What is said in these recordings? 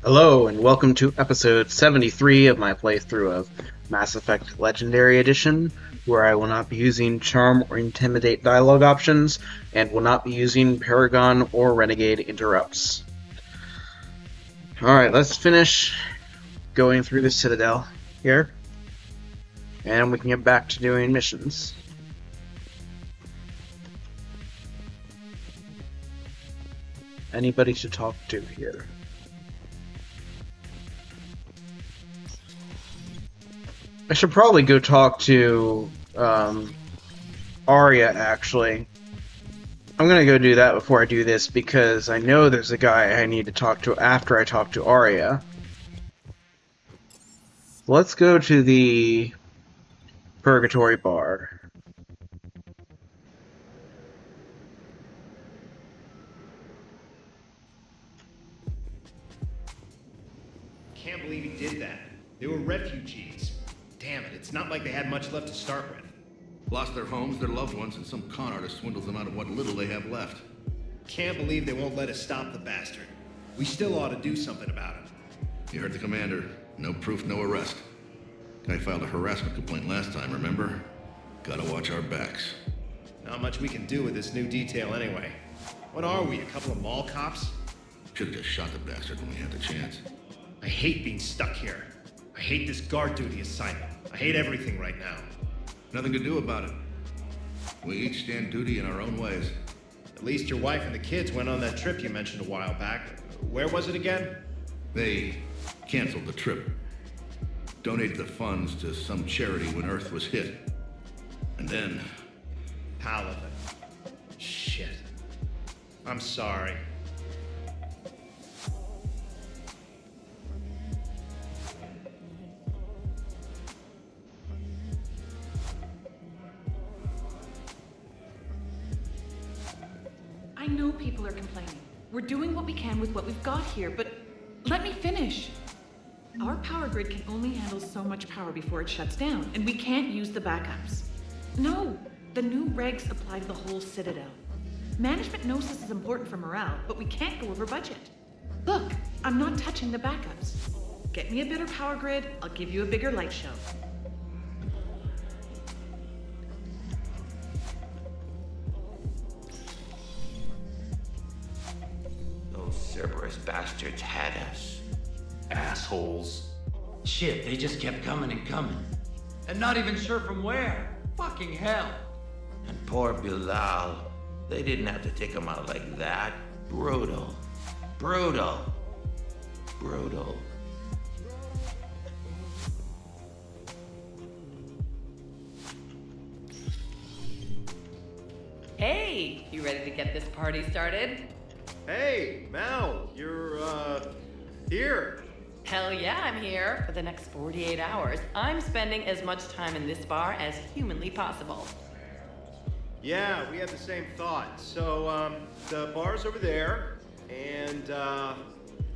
Hello, and welcome to episode 73 of my playthrough of Mass Effect Legendary Edition, where I will not be using Charm or Intimidate dialogue options, and will not be using Paragon or Renegade interrupts. Alright, let's finish going through the Citadel here, and we can get back to doing missions. Anybody to talk to here? I should probably go talk to Arya, actually. I'm gonna go do that before I do this, because I know there's a guy I need to talk to after I talk to Arya. Let's go to the Purgatory Bar. Can't believe he did that. They were refugees. Damn it, it's not like they had much left to start with. Lost their homes, their loved ones, and some con artist swindles them out of what little they have left. Can't believe they won't let us stop the bastard. We still ought to do something about it. You heard the commander. No proof, no arrest. Guy filed a harassment complaint last time, remember? Gotta watch our backs. Not much we can do with this new detail anyway. What are we, a couple of mall cops? Should've just shot the bastard when we had the chance. I hate being stuck here. I hate this guard duty assignment. I hate everything right now. Nothing to do about it. We each stand duty in our own ways. At least your wife and the kids went on that trip you mentioned a while back. Where was it again? They canceled the trip. Donated the funds to some charity when Earth was hit. And then... Paladin. Shit. I'm sorry. I know people are complaining. We're doing what we can with what we've got here, but let me finish. Our power grid can only handle so much power before it shuts down, and we can't use the backups. No, the new regs apply to the whole Citadel. Management knows this is important for morale, but we can't go over budget. Look, I'm not touching the backups. Get me a better power grid, I'll give you a bigger light show. Cerberus bastards had us. Assholes. Shit, they just kept coming and coming. And not even sure from where. Fucking hell. And poor Bilal. They didn't have to take him out like that. Brutal. Brutal. Brutal. Hey, you ready to get this party started? Hey, Mal, you're, here. Hell yeah, I'm here. For the next 48 hours, I'm spending as much time in this bar as humanly possible. Yeah, we had the same thought. So, the bar's over there, and,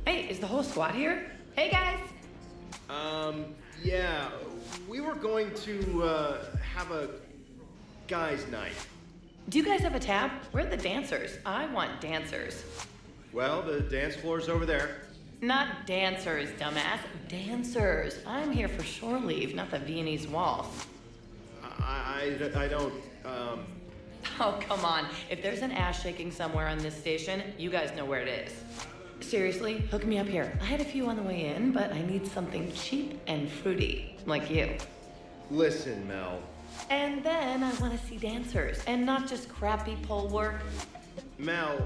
Hey, is the whole squad here? Hey, guys! yeah, we were going to, have a guys' night. Do you guys have a tab? Where are the dancers? I want dancers. Well, the dance floor's over there. Not dancers, dumbass. Dancers. I'm here for shore leave, not the Viennese waltz. I don't, Oh, come on. If there's an ass shaking somewhere on this station, you guys know where it is. Seriously, hook me up here. I had a few on the way in, but I need something cheap and fruity, like you. Listen, Mel. And then I want to see dancers, and not just crappy pole work. Mel.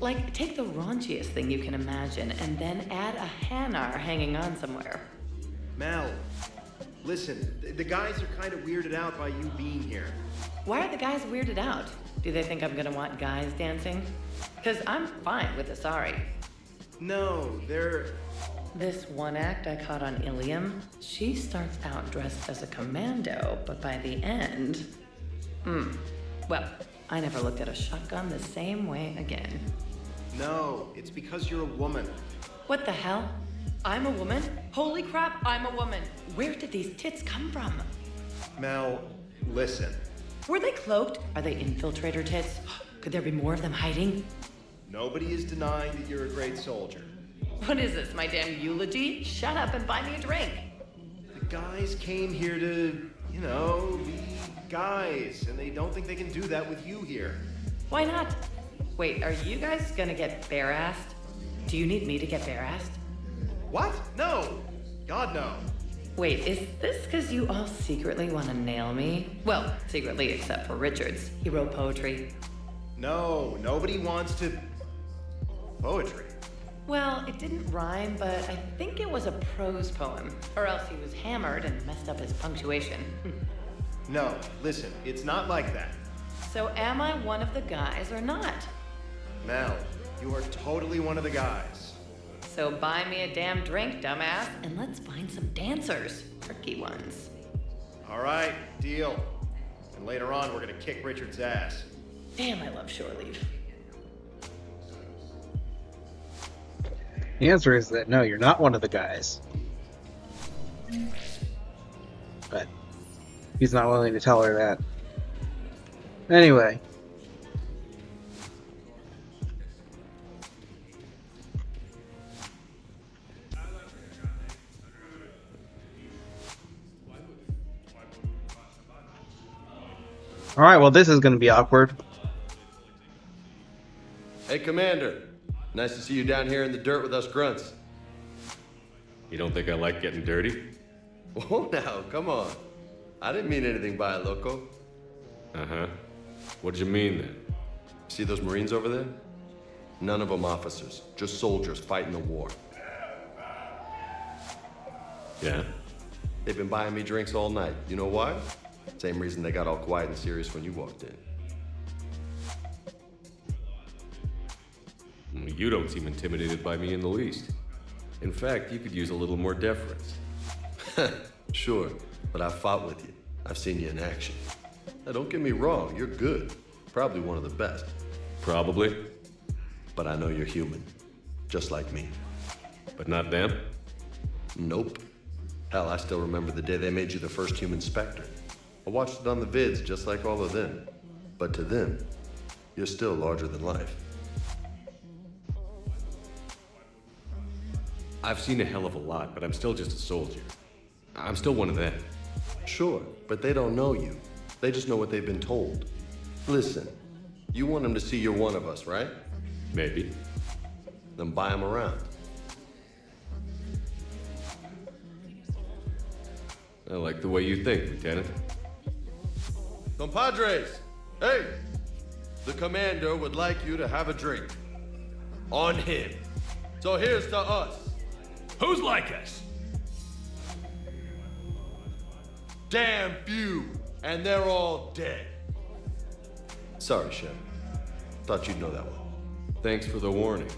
Like, take the raunchiest thing you can imagine, and then add a Hanar hanging on somewhere. Mel. Listen, the guys are kind of weirded out by you being here. Why are the guys weirded out? Do they think I'm gonna want guys dancing? Because I'm fine with Asari. No, they're... This one act I caught on Ilium, she starts out dressed as a commando, but by the end... Well, I never looked at a shotgun the same way again. No, it's because you're a woman. What the hell? I'm a woman? Holy crap, I'm a woman! Where did these tits come from? Mel, listen. Were they cloaked? Are they infiltrator tits? Could there be more of them hiding? Nobody is denying that you're a great soldier. What is this, my damn eulogy? Shut up and buy me a drink. The guys came here to, be guys, and they don't think they can do that with you here. Why not? Wait, are you guys gonna get bare-assed? Do you need me to get bare-assed? What? No! God, no. Wait, is this because you all secretly want to nail me? Well, secretly except for Richards. He wrote poetry. No, nobody wants to... Poetry. Well, it didn't rhyme, but I think it was a prose poem. Or else he was hammered and messed up his punctuation. No, listen, it's not like that. So am I one of the guys or not? Mel, you are totally one of the guys. So buy me a damn drink, dumbass, and let's find some dancers. Tricky ones. All right, deal. And later on, we're gonna kick Richard's ass. Damn, I love shore leave. The answer is that no, you're not one of the guys. But he's not willing to tell her that. Anyway. Alright, well this is going to be awkward. Hey, Commander. Nice to see you down here in the dirt with us grunts. You don't think I like getting dirty? Oh, now, come on. I didn't mean anything by it, loco. Uh-huh. What'd you mean, then? See those Marines over there? None of them officers, just soldiers fighting the war. Yeah? They've been buying me drinks all night. You know why? Same reason they got all quiet and serious when you walked in. You don't seem intimidated by me in the least. In fact, you could use a little more deference. Sure, but I've fought with you. I've seen you in action. Now, don't get me wrong, you're good. Probably one of the best. Probably. But I know you're human. Just like me. But not them? Nope. Hell, I still remember the day they made you the first human Spectre. I watched it on the vids just like all of them. But to them, you're still larger than life. I've seen a hell of a lot, but I'm still just a soldier. I'm still one of them. Sure, but they don't know you. They just know what they've been told. Listen, you want them to see you're one of us, right? Maybe. Then buy them around. I like the way you think, Lieutenant. Compadres, hey! The commander would like you to have a drink. On him. So here's to us. Who's like us? Damn few, and they're all dead. Sorry, Shep. Thought you'd know that one. Thanks for the warning.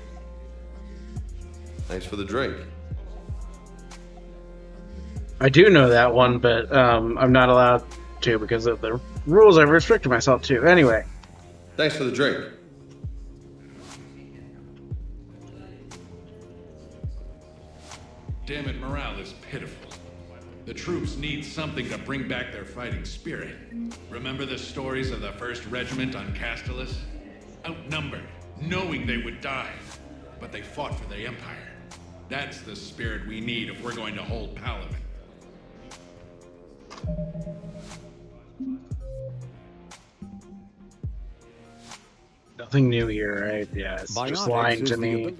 Thanks for the drink. I do know that one, but I'm not allowed to because of the rules I've restricted myself to. Anyway. Thanks for the drink. Damn it, morale is pitiful. The troops need something to bring back their fighting spirit. Remember the stories of the 1st Regiment on Castellus? Outnumbered, knowing they would die, but they fought for the Empire. That's the spirit we need if we're going to hold Palaven. Nothing new here, right? Yeah, it's just lying to me.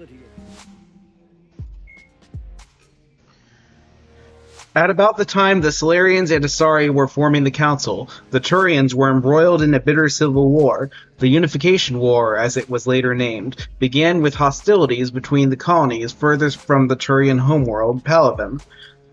At about the time the Solarians and Asari were forming the Council, the Turians were embroiled in a bitter civil war. The Unification War, as it was later named, began with hostilities between the colonies furthest from the Turian homeworld, Palaven.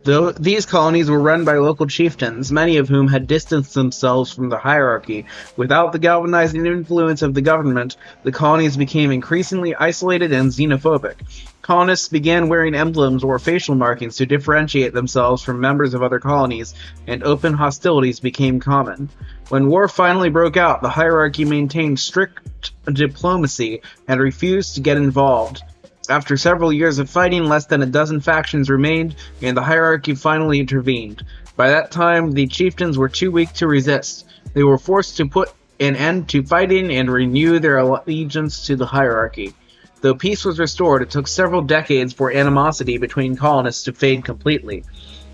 Though these colonies were run by local chieftains, many of whom had distanced themselves from the hierarchy. Without the galvanizing influence of the government, the colonies became increasingly isolated and xenophobic. Colonists began wearing emblems or facial markings to differentiate themselves from members of other colonies, and open hostilities became common. When war finally broke out, the hierarchy maintained strict diplomacy and refused to get involved. After several years of fighting, less than a dozen factions remained, and the hierarchy finally intervened. By that time, the chieftains were too weak to resist. They were forced to put an end to fighting and renew their allegiance to the hierarchy. Though peace was restored, it took several decades for animosity between colonists to fade completely.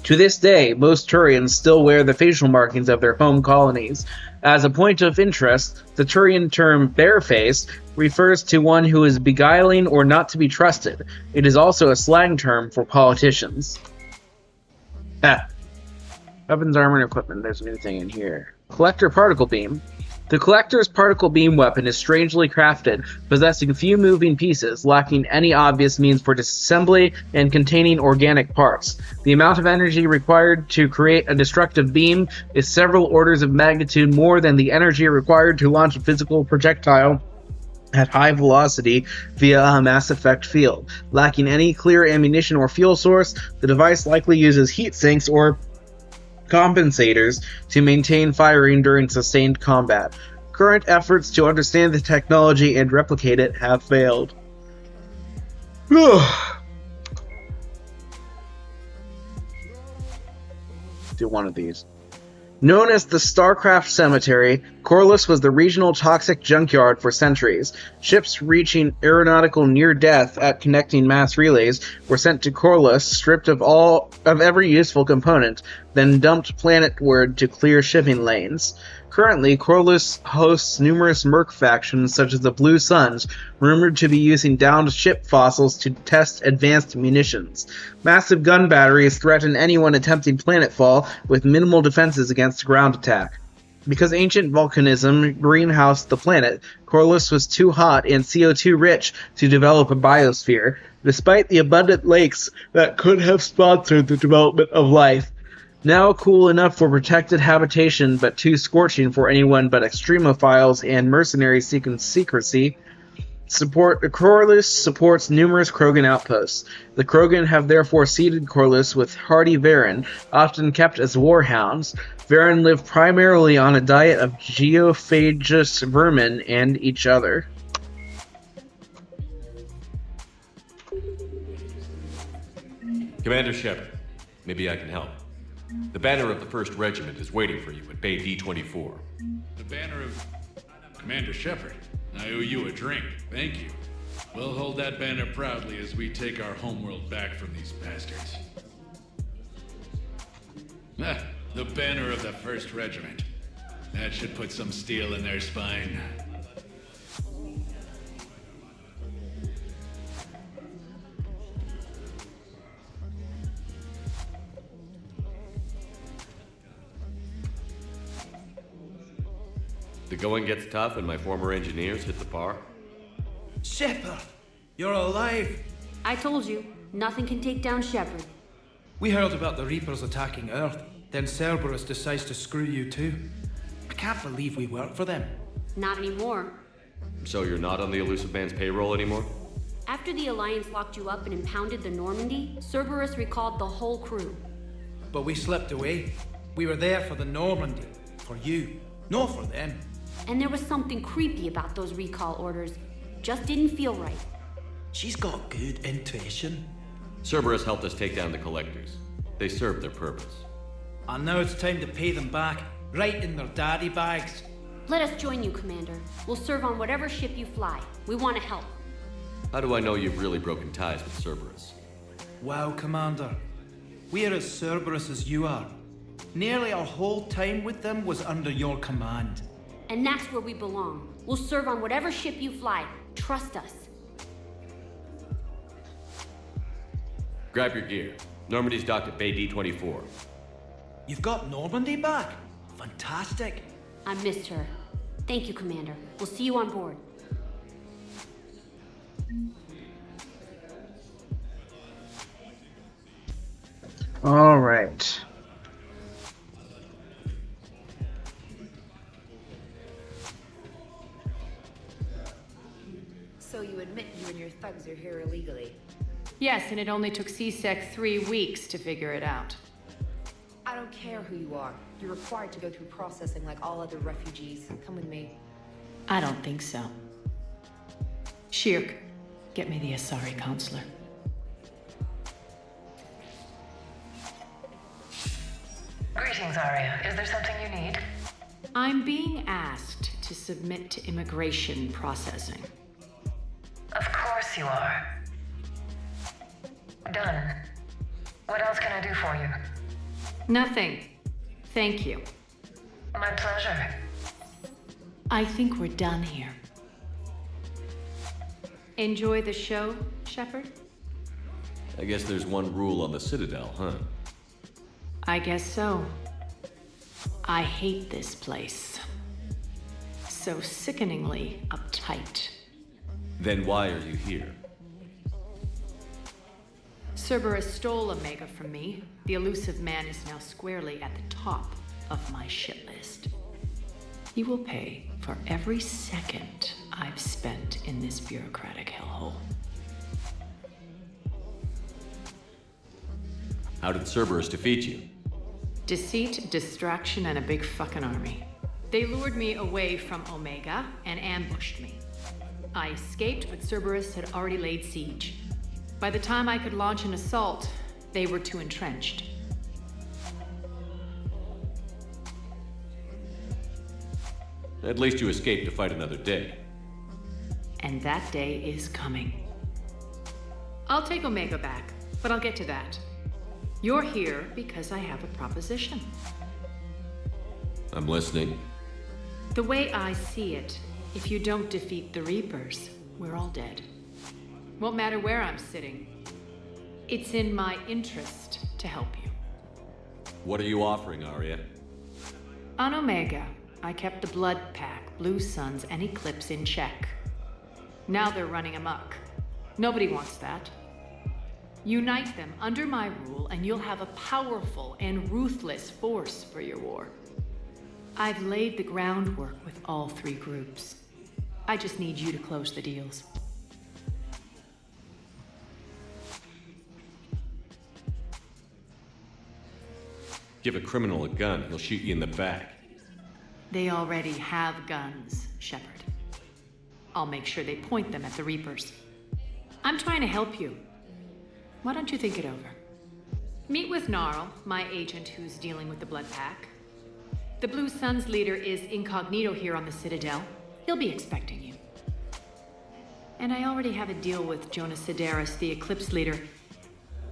To this day, most Turians still wear the facial markings of their home colonies. As a point of interest, the Turian term barefaced refers to one who is beguiling or not to be trusted. It is also a slang term for politicians. Weapons, armor, and equipment. There's a new thing in here. Collector Particle Beam. The Collector's Particle Beam weapon is strangely crafted, possessing few moving pieces, lacking any obvious means for disassembly, and containing organic parts. The amount of energy required to create a destructive beam is several orders of magnitude more than the energy required to launch a physical projectile at high velocity via a Mass Effect field. Lacking any clear ammunition or fuel source, the device likely uses heat sinks or compensators to maintain firing during sustained combat. Current efforts to understand the technology and replicate it have failed. Do one of these. Known as the Starcraft Cemetery, Corliss was the regional toxic junkyard for centuries. Ships reaching aeronautical near-death at connecting mass relays were sent to Corliss, stripped of every useful component, then dumped planetward to clear shipping lanes. Currently, Corliss hosts numerous merc factions such as the Blue Suns, rumored to be using downed ship fossils to test advanced munitions. Massive gun batteries threaten anyone attempting planetfall, with minimal defenses against ground attack. Because ancient volcanism greenhoused the planet, Corliss was too hot and CO2 rich to develop a biosphere, despite the abundant lakes that could have sponsored the development of life. Now cool enough for protected habitation, but too scorching for anyone but extremophiles and mercenaries seeking secrecy. Corliss supports numerous Krogan outposts. The Krogan have therefore seeded Corliss with hardy Varen, often kept as warhounds. Varen live primarily on a diet of geophagous vermin and each other. Commander Shepard, maybe I can help. The banner of the 1st Regiment is waiting for you at Bay D-24. The banner of Commander Shepard. I owe you a drink. Thank you. We'll hold that banner proudly as we take our homeworld back from these bastards. The banner of the 1st Regiment. That should put some steel in their spine. The going gets tough and my former engineers hit the bar. Shepard! You're alive! I told you, nothing can take down Shepard. We heard about the Reapers attacking Earth, then Cerberus decides to screw you too. I can't believe we work for them. Not anymore. So you're not on the Elusive Man's payroll anymore? After the Alliance locked you up and impounded the Normandy, Cerberus recalled the whole crew. But we slipped away. We were there for the Normandy. For you. Not for them. And there was something creepy about those recall orders. Just didn't feel right. She's got good intuition. Cerberus helped us take down the Collectors. They served their purpose. And now it's time to pay them back, right in their daddy bags. Let us join you, Commander. We'll serve on whatever ship you fly. We want to help. How do I know you've really broken ties with Cerberus? Wow, Commander. We're as Cerberus as you are. Nearly our whole time with them was under your command. And that's where we belong. We'll serve on whatever ship you fly. Trust us. Grab your gear. Normandy's docked at Bay D-24. You've got Normandy back? Fantastic. I missed her. Thank you, Commander. We'll see you on board. All right. So you admit you and your thugs are here illegally? Yes, and it only took CSEC 3 weeks to figure it out. I don't care who you are. You're required to go through processing like all other refugees. Come with me. I don't think so. Shirk, get me the Asari counselor. Greetings, Arya. Is there something you need? I'm being asked to submit to immigration processing. Of course you are. Done. What else can I do for you? Nothing. Thank you. My pleasure. I think we're done here. Enjoy the show, Shepard? I guess there's one rule on the Citadel, huh? I guess so. I hate this place. So sickeningly uptight. Then why are you here? Cerberus stole Omega from me. The elusive man is now squarely at the top of my shit list. He will pay for every second I've spent in this bureaucratic hellhole. How did Cerberus defeat you? Deceit, distraction, and a big fucking army. They lured me away from Omega and ambushed me. I escaped, but Cerberus had already laid siege. By the time I could launch an assault, they were too entrenched. At least you escaped to fight another day. And that day is coming. I'll take Omega back, but I'll get to that. You're here because I have a proposition. I'm listening. The way I see it, if you don't defeat the Reapers, we're all dead. Won't matter where I'm sitting. It's in my interest to help you. What are you offering, Arya? On Omega, I kept the Blood Pack, Blue Suns, and Eclipse in check. Now they're running amok. Nobody wants that. Unite them under my rule, and you'll have a powerful and ruthless force for your war. I've laid the groundwork with all three groups. I just need you to close the deals. Give a criminal a gun, he'll shoot you in the back. They already have guns, Shepard. I'll make sure they point them at the Reapers. I'm trying to help you. Why don't you think it over? Meet with Gnarl, my agent who's dealing with the Blood Pack. The Blue Suns leader is incognito here on the Citadel. He'll be expecting you. And I already have a deal with Jonas Sidaris, the Eclipse leader.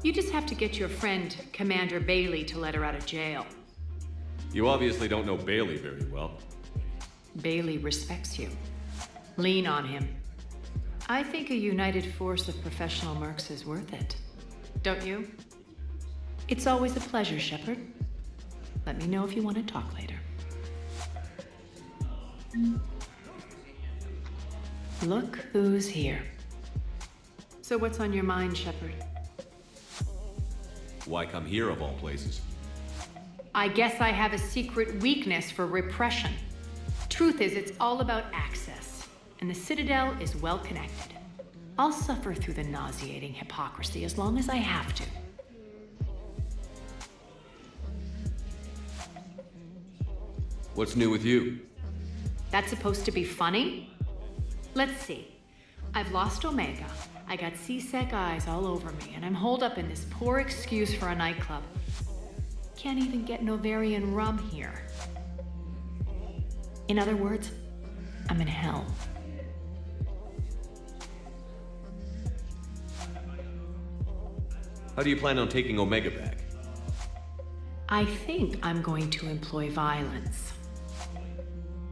You just have to get your friend, Commander Bailey, to let her out of jail. You obviously don't know Bailey very well. Bailey respects you. Lean on him. I think a united force of professional mercs is worth it. Don't you? It's always a pleasure, Shepard. Let me know if you want to talk later. Look who's here. So what's on your mind, Shepard? Why come here of all places? I guess I have a secret weakness for repression. Truth is, it's all about access, and the Citadel is well connected. I'll suffer through the nauseating hypocrisy as long as I have to. What's new with you? That's supposed to be funny? Let's see. I've lost Omega. I got C-Sec eyes all over me, and I'm holed up in this poor excuse for a nightclub. Can't even get Novarian rum here. In other words, I'm in hell. How do you plan on taking Omega back? I think I'm going to employ violence.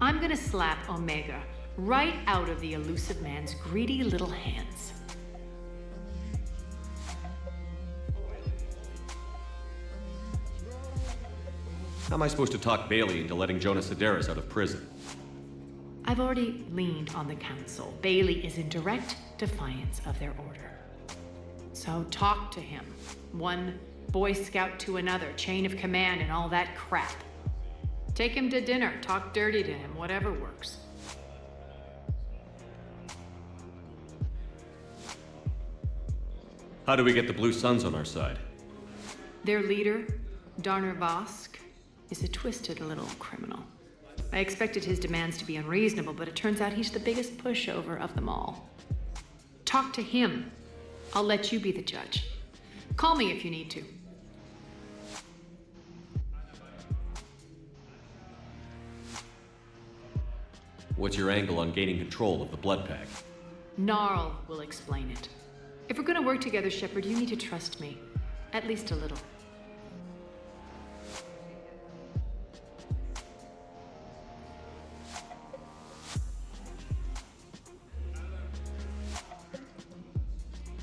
I'm gonna slap Omega right out of the elusive man's greedy little hands. How am I supposed to talk Bailey into letting Jonas Sidaris out of prison? I've already leaned on the council. Bailey is in direct defiance of their order. So talk to him. One Boy Scout to another, chain of command and all that crap. Take him to dinner, talk dirty to him, whatever works. How do we get the Blue Suns on our side? Their leader, Darner Vosk, is a twisted little criminal. I expected his demands to be unreasonable, but it turns out he's the biggest pushover of them all. Talk to him. I'll let you be the judge. Call me if you need to. What's your angle on gaining control of the Blood Pack? Gnarl will explain it. If we're gonna work together, Shepard, you need to trust me. At least a little.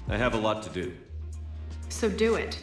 I have a lot to do. So do it.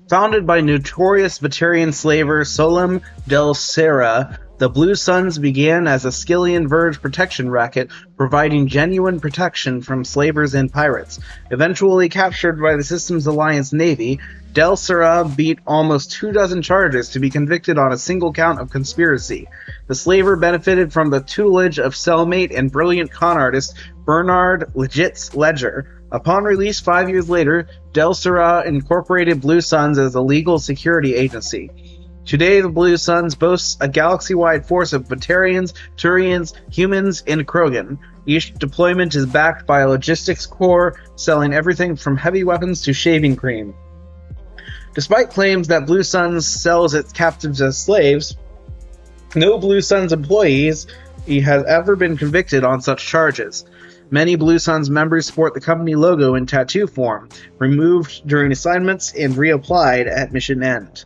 Founded by notorious Batarian slaver Solem Del Serra, the Blue Suns began as a Skillian Verge protection racket providing genuine protection from slavers and pirates. Eventually captured by the Systems Alliance Navy, Del Serra beat almost 24 charges to be convicted on a single count of conspiracy. The slaver benefited from the tutelage of cellmate and brilliant con artist Bernard Legit's Ledger. Upon release 5 years later, Del Serra incorporated Blue Suns as a legal security agency. Today, the Blue Suns boasts a galaxy-wide force of Batarians, Turians, humans, and Krogan. Each deployment is backed by a logistics corps, selling everything from heavy weapons to shaving cream. Despite claims that Blue Suns sells its captives as slaves, no Blue Suns employees has ever been convicted on such charges. Many Blue Suns members sport the company logo in tattoo form, removed during assignments and reapplied at mission end.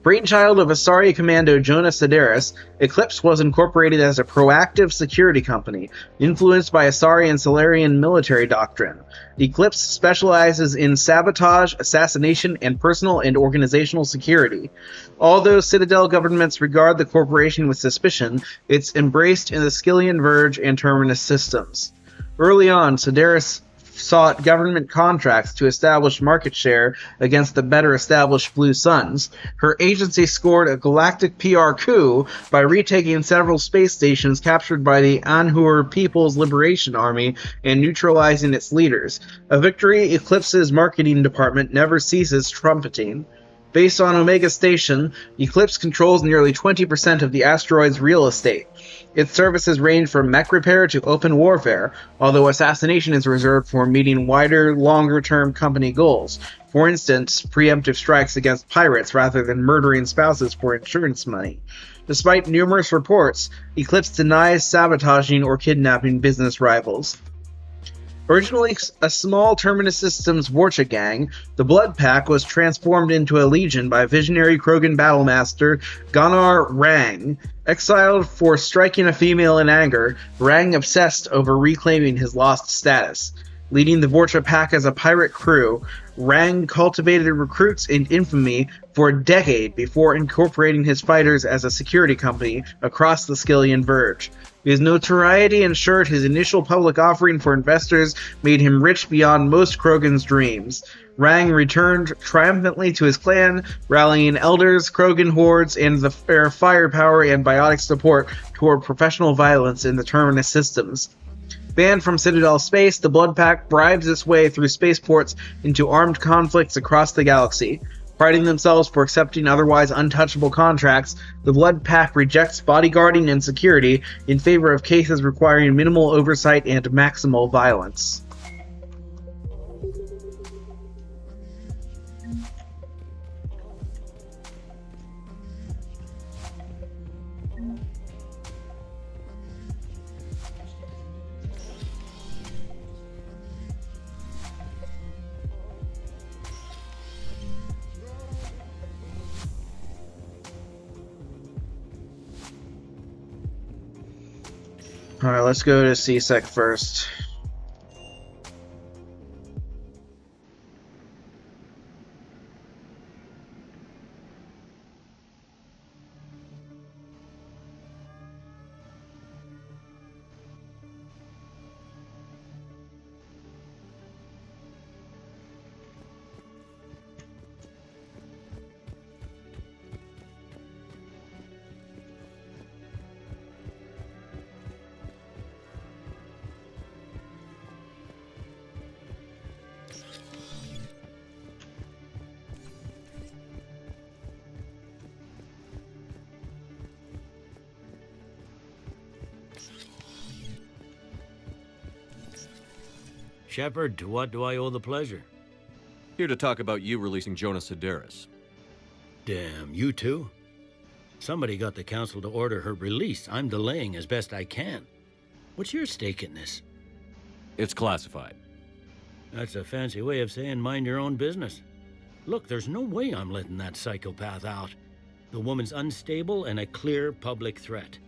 Brainchild of Asari Commando Jonas Sedaris, Eclipse was incorporated as a proactive security company, influenced by Asari and Solarian military doctrine. Eclipse specializes in sabotage, assassination, and personal and organizational security. Although Citadel governments regard the corporation with suspicion, it's embraced in the Skillian Verge and Terminus systems. Early on, Sedaris sought government contracts to establish market share against the better-established Blue Suns. Her agency scored a galactic PR coup by retaking several space stations captured by the Anhur People's Liberation Army and neutralizing its leaders. A victory Eclipse's marketing department never ceases trumpeting. Based on Omega Station, Eclipse controls nearly 20% of the asteroid's real estate. Its services range from mech repair to open warfare, although assassination is reserved for meeting wider, longer-term company goals. For instance, preemptive strikes against pirates rather than murdering spouses for insurance money. Despite numerous reports, Eclipse denies sabotaging or kidnapping business rivals. Originally a small Terminus Systems Vorcha gang, the Blood Pack was transformed into a legion by visionary Krogan battlemaster Gunnar Rang. Exiled for striking a female in anger, Rang obsessed over reclaiming his lost status. Leading the Vorcha Pack as a pirate crew, Rang cultivated recruits in infamy for a decade before incorporating his fighters as a security company across the Skillian Verge. His notoriety ensured his initial public offering for investors made him rich beyond most Krogan's dreams. Rang returned triumphantly to his clan, rallying elders, Krogan hordes, and their firepower and biotic support toward professional violence in the Terminus systems. Banned from Citadel space, the Blood Pack bribes its way through spaceports into armed conflicts across the galaxy. Priding themselves for accepting otherwise untouchable contracts, the Blood Pack rejects bodyguarding and security in favor of cases requiring minimal oversight and maximal violence. Alright, let's go to CSEC first. Shepard, to what do I owe the pleasure? Here to talk about you releasing Jonas Sedaris. Damn, you too? Somebody got the council to order her release. I'm delaying as best I can. What's your stake in this? It's classified. That's a fancy way of saying mind your own business. Look, there's no way I'm letting that psychopath out. The woman's unstable and a clear public threat.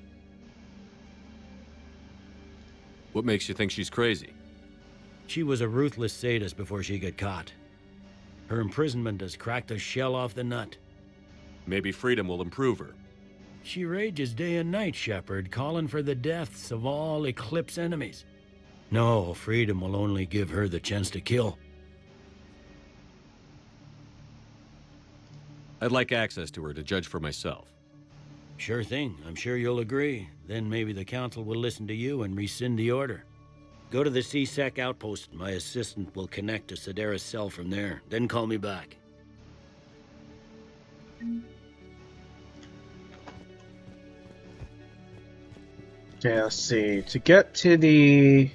What makes you think she's crazy? She was a ruthless sadist before she got caught. Her imprisonment has cracked the shell off the nut. Maybe freedom will improve her. She rages day and night, Shepard, calling for the deaths of all Eclipse enemies. No, freedom will only give her the chance to kill. I'd like access to her to judge for myself. Sure thing. I'm sure you'll agree. Then maybe the council will listen to you and rescind the order. Go to the C-Sec outpost. My assistant will connect to Sedaris' cell from there. Then call me back. Okay, let's see. To get to the...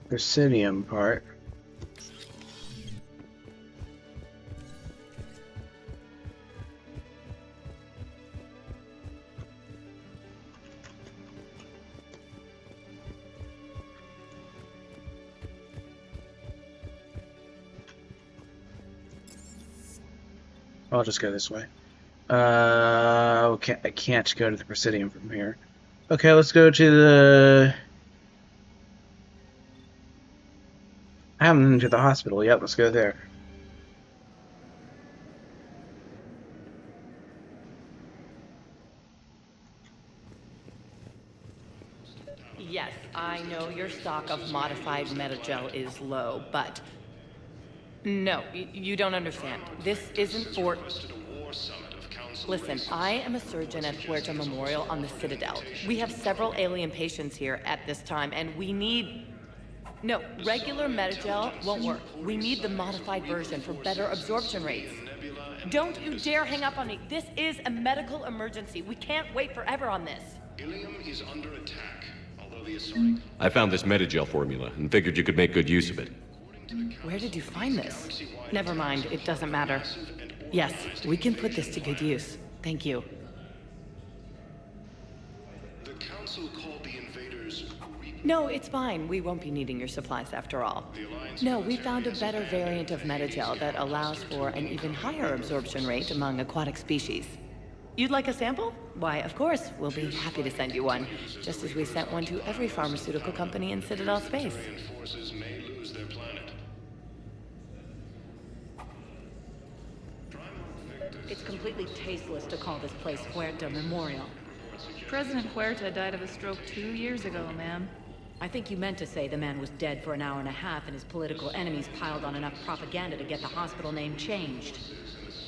Presidium part. I'll just go this way. Okay, I can't go to the Presidium from here. Okay, let's go to the... I haven't been to the hospital yet. Let's go there. Yes, I know your stock of modified metagel is low, but... No, you don't understand. This isn't for... Listen, I am a surgeon at Huerta Memorial on the Citadel. We have several alien patients here at this time, and we need... No, regular metagel won't work. We need the modified version for better absorption rates. Don't you dare hang up on me. This is a medical emergency. We can't wait forever on this. Ilium is under attack, although the assault... I found this metagel formula and figured you could make good use of it. Where did you find this? Never mind, it doesn't matter. Yes, we can put this to good use. Thank you. The council called the invaders... No, it's fine. We won't be needing your supplies after all. No, we found a better variant of metagel that allows for an even higher absorption rate among aquatic species. You'd like a sample? Why, of course, we'll be happy to send you one, just as we sent one to every pharmaceutical company in Citadel space. It's completely tasteless to call this place Huerta Memorial. President Huerta died of a stroke 2 years ago, ma'am. I think you meant to say the man was dead for an hour and a half and his political enemies piled on enough propaganda to get the hospital name changed.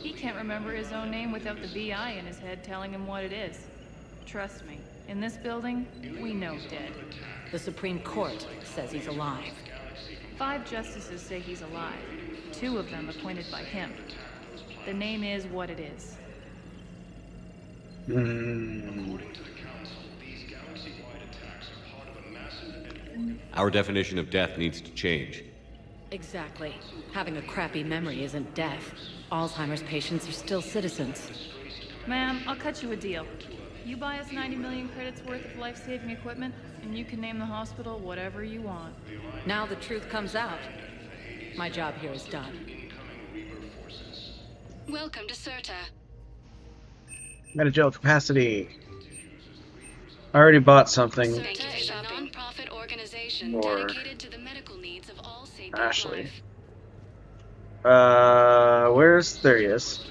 He can't remember his own name without the BI in his head telling him what it is. Trust me, in this building, we know dead. The Supreme Court says he's alive. 5 justices say he's alive, 2 of them appointed by him. The name is what it is. Our definition of death needs to change. Exactly. Having a crappy memory isn't death. Alzheimer's patients are still citizens. Ma'am, I'll cut you a deal. You buy us 90 million credits worth of life-saving equipment, and you can name the hospital whatever you want. Now the truth comes out. My job here is done. Welcome to Serta. Metagel capacity. I already bought something Serta is a non-profit organization for dedicated to the medical needs of all sapient Ashley. life. Where's... There he is.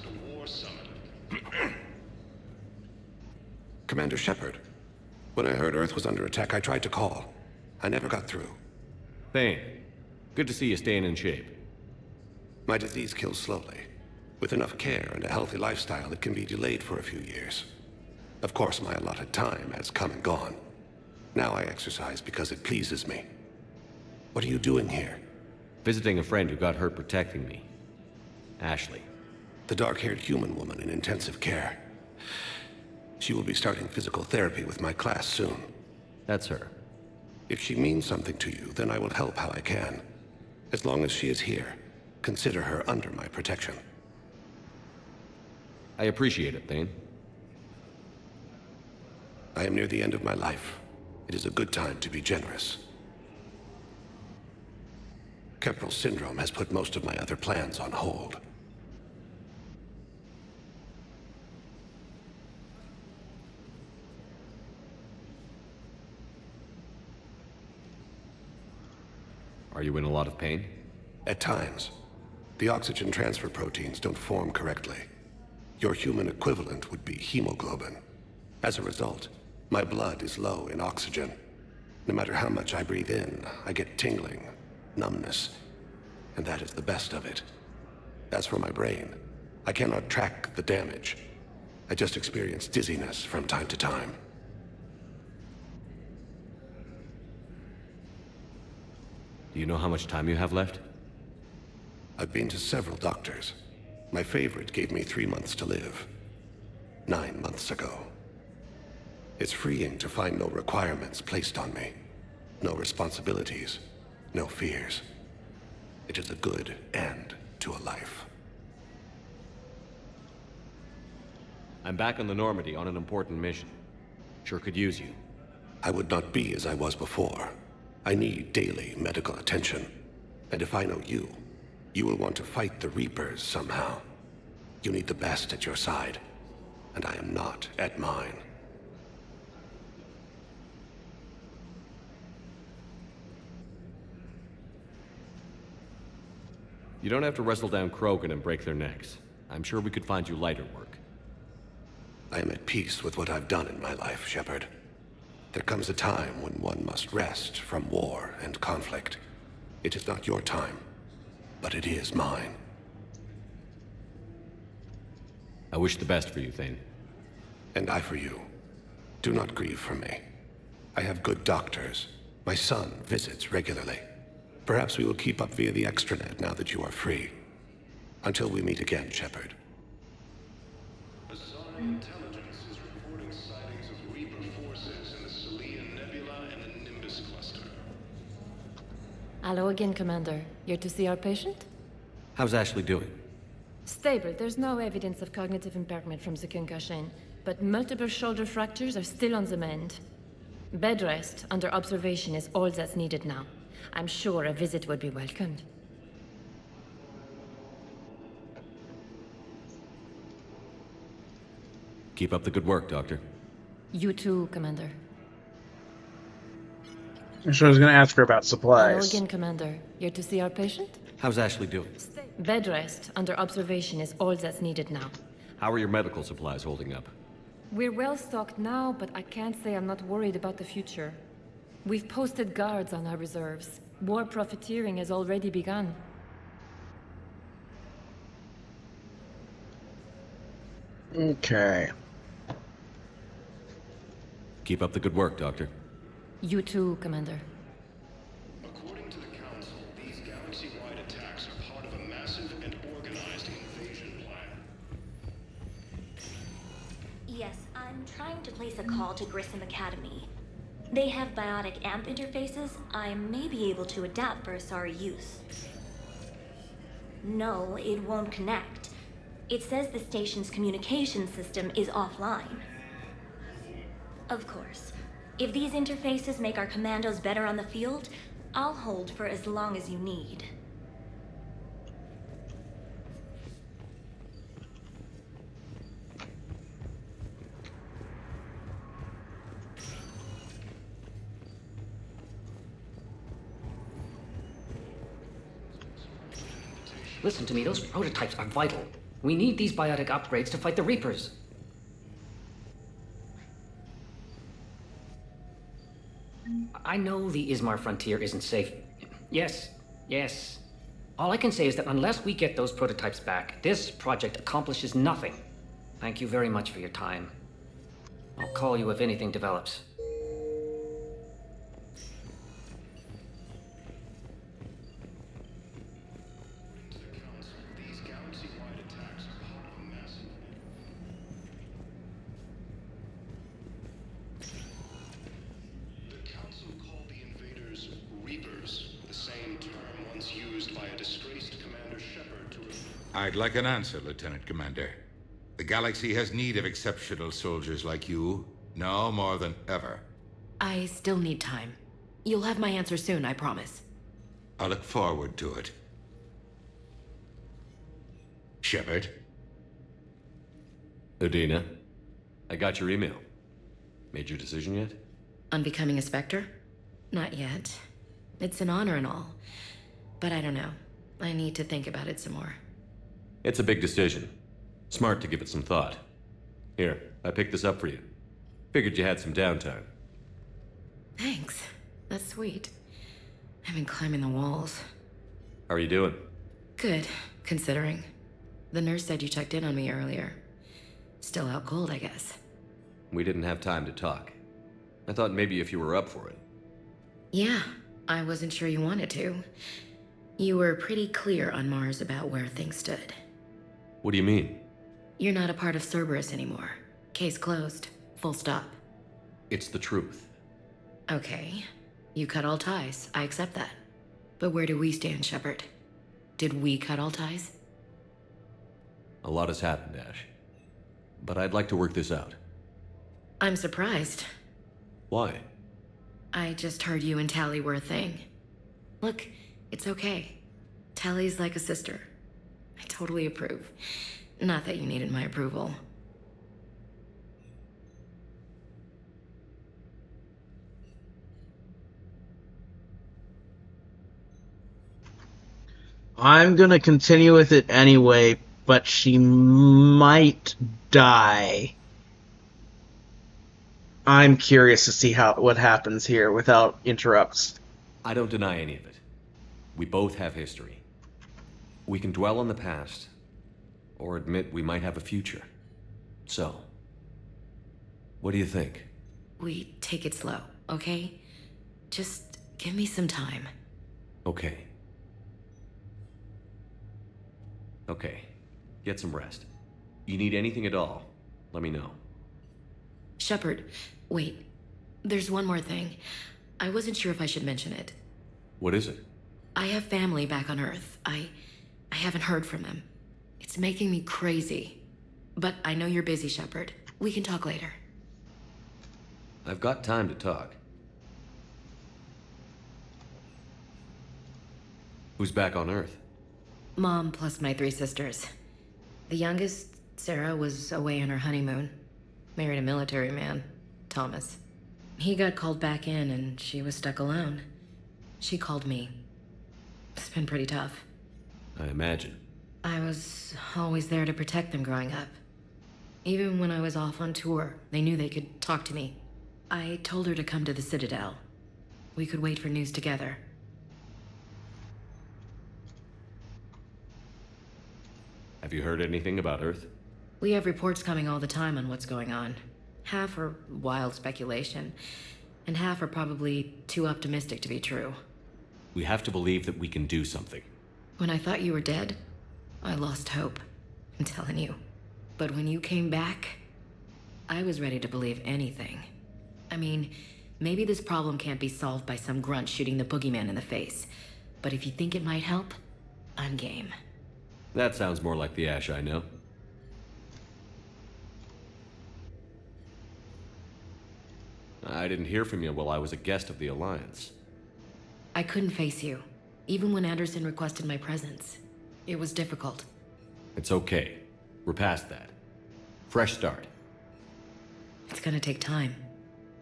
Commander Shepard. When I heard Earth was under attack, I tried to call. I never got through. Thane, good to see you staying in shape. My disease kills slowly. With enough care and a healthy lifestyle, it can be delayed for a few years. Of course, my allotted time has come and gone. Now I exercise because it pleases me. What are you doing here? Visiting a friend who got hurt protecting me. Ashley. The dark-haired human woman in intensive care. She will be starting physical therapy with my class soon. That's her. If she means something to you, then I will help how I can. As long as she is here, consider her under my protection. I appreciate it, Thane. I am near the end of my life. It is a good time to be generous. Kemperl syndrome has put most of my other plans on hold. Are you in a lot of pain? At times. The oxygen transfer proteins don't form correctly. Your human equivalent would be hemoglobin. As a result, my blood is low in oxygen. No matter how much I breathe in, I get tingling, numbness, and that is the best of it. As for my brain, I cannot track the damage. I just experience dizziness from time to time. Do you know how much time you have left? I've been to several doctors. My favorite gave me 3 months to live. 9 months ago. It's freeing to find no requirements placed on me. No responsibilities. No fears. It is a good end to a life. I'm back on the Normandy on an important mission. Sure could use you. I would not be as I was before. I need daily medical attention. And if I know you, you will want to fight the Reapers somehow. You need the best at your side, and I am not at mine. You don't have to wrestle down Krogan and break their necks. I'm sure we could find you lighter work. I am at peace with what I've done in my life, Shepard. There comes a time when one must rest from war and conflict. It is not your time, but it is mine. I wish the best for you, Thane. And I for you. Do not grieve for me. I have good doctors. My son visits regularly. Perhaps we will keep up via the extranet now that you are free. Until we meet again, Shepard. Asari intelligence is reporting sightings of Reaper forces in the Selene Nebula and the Nimbus cluster. Hello again, Commander. You're to see our patient? How's Ashley doing? Stable. There's no evidence of cognitive impairment from the concussion, but multiple shoulder fractures are still on the mend. Bed rest under observation is all that's needed now. I'm sure a visit would be welcomed. Keep up the good work, Doctor. You too, Commander. So I was going to ask her about Hello supplies. again, Commander. You're to see our patient? How's Ashley doing? Bed rest under observation is all that's needed now. How are your medical supplies holding up? We're well stocked now, but I can't say I'm not worried about the future. We've posted guards on our reserves. War profiteering has already begun. Okay. Keep up the good work, Doctor. You too, Commander. According to the Council, these galaxy-wide attacks are part of a massive and organized invasion plan. Yes, I'm trying to place a call to Grissom Academy. They have biotic AMP interfaces I may be able to adapt for Asari use. No, it won't connect. It says the station's communication system is offline. Of course, if these interfaces make our commandos better on the field, I'll hold for as long as you need. Listen to me, those prototypes are vital. We need these biotic upgrades to fight the Reapers. I know the Ismar frontier isn't safe. Yes, yes. All I can say is that unless we get those prototypes back, this project accomplishes nothing. Thank you very much for your time. I'll call you if anything develops. To the Council, these galaxy-wide attacks are part I'd like an answer, Lieutenant Commander. The galaxy has need of exceptional soldiers like you, now more than ever. I still need time. You'll have my answer soon, I promise. I look forward to it. Shepard? Udina, I got your email. Made your decision yet? On becoming a Spectre? Not yet. It's an honor and all. But I don't know. I need to think about it some more. It's a big decision. Smart to give it some thought. Here, I picked this up for you. Figured you had some downtime. Thanks. That's sweet. I've been climbing the walls. How are you doing? Good, considering. The nurse said you checked in on me earlier. Still out cold, I guess. We didn't have time to talk. I thought maybe if you were up for it. Yeah, I wasn't sure you wanted to. You were pretty clear on Mars about where things stood. What do you mean? You're not a part of Cerberus anymore. Case closed. Full stop. It's the truth. Okay. You cut all ties. I accept that. But where do we stand, Shepard? Did we cut all ties? A lot has happened, Ash. But I'd like to work this out. I'm surprised. Why? I just heard you and Tally were a thing. Look, it's okay. Tally's like a sister. I totally approve. Not that you needed my approval. I'm gonna continue with it anyway, but she might die. I'm curious to see what happens here without interrupts. I don't deny any of it. We both have history. We can dwell on the past, or admit we might have a future. So, what do you think? We take it slow, okay? Just give me some time. Okay. Okay. Get some rest. You need anything at all, let me know. Shepard, wait. There's one more thing. I wasn't sure if I should mention it. What is it? I have family back on Earth. I haven't heard from them. It's making me crazy. But I know you're busy, Shepard. We can talk later. I've got time to talk. Who's back on Earth? Mom plus my 3 sisters. The youngest, Sarah, was away on her honeymoon. Married a military man, Thomas. He got called back in and she was stuck alone. She called me. It's been pretty tough. I imagine. I was always there to protect them growing up. Even when I was off on tour, they knew they could talk to me. I told her to come to the Citadel. We could wait for news together. Have you heard anything about Earth? We have reports coming all the time on what's going on. Half are wild speculation, and half are probably too optimistic to be true. We have to believe that we can do something. When I thought you were dead, I lost hope. I'm telling you. But when you came back, I was ready to believe anything. I mean, maybe this problem can't be solved by some grunt shooting the boogeyman in the face. But if you think it might help, I'm game. That sounds more like the Ash I know. I didn't hear from you while I was a guest of the Alliance. I couldn't face you, even when Anderson requested my presence. It was difficult. It's okay. We're past that. Fresh start. It's gonna take time.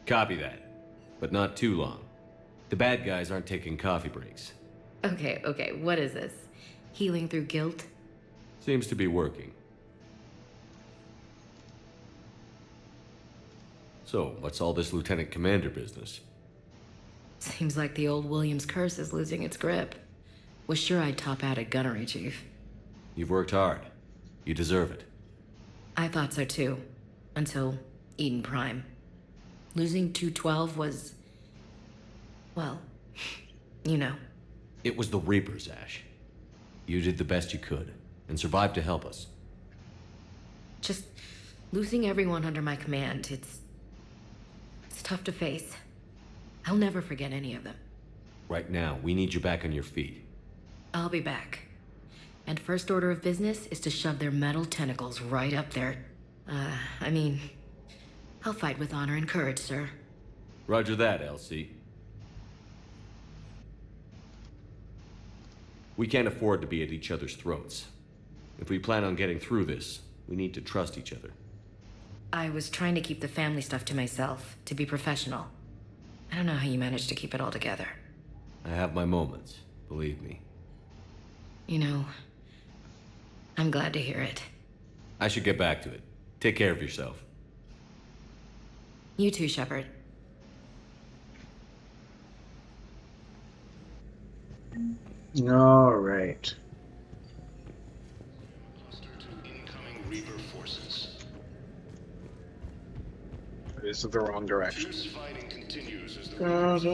Copy that. But not too long. The bad guys aren't taking coffee breaks. Okay, what is this? Healing through guilt? Seems to be working. So, what's all this Lieutenant Commander business? Seems like the old Williams curse is losing its grip. Was sure I'd top out at gunnery, Chief. You've worked hard. You deserve it. I thought so too. Until Eden Prime. Losing 212 was... well, you know. It was the Reapers, Ash. You did the best you could, and survived to help us. Just losing everyone under my command, it's tough to face. I'll never forget any of them. Right now, we need you back on your feet. I'll be back. And first order of business is to shove their metal tentacles right up there. I mean, I'll fight with honor and courage, sir. Roger that, LC. We can't afford to be at each other's throats. If we plan on getting through this, we need to trust each other. I was trying to keep the family stuff to myself, to be professional. I don't know how you managed to keep it all together. I have my moments, believe me. You know, I'm glad to hear it. I should get back to it. Take care of yourself. You too, Shepard. All right. Incoming Reaper forces. This is the wrong direction. Fierce fighting continues as the has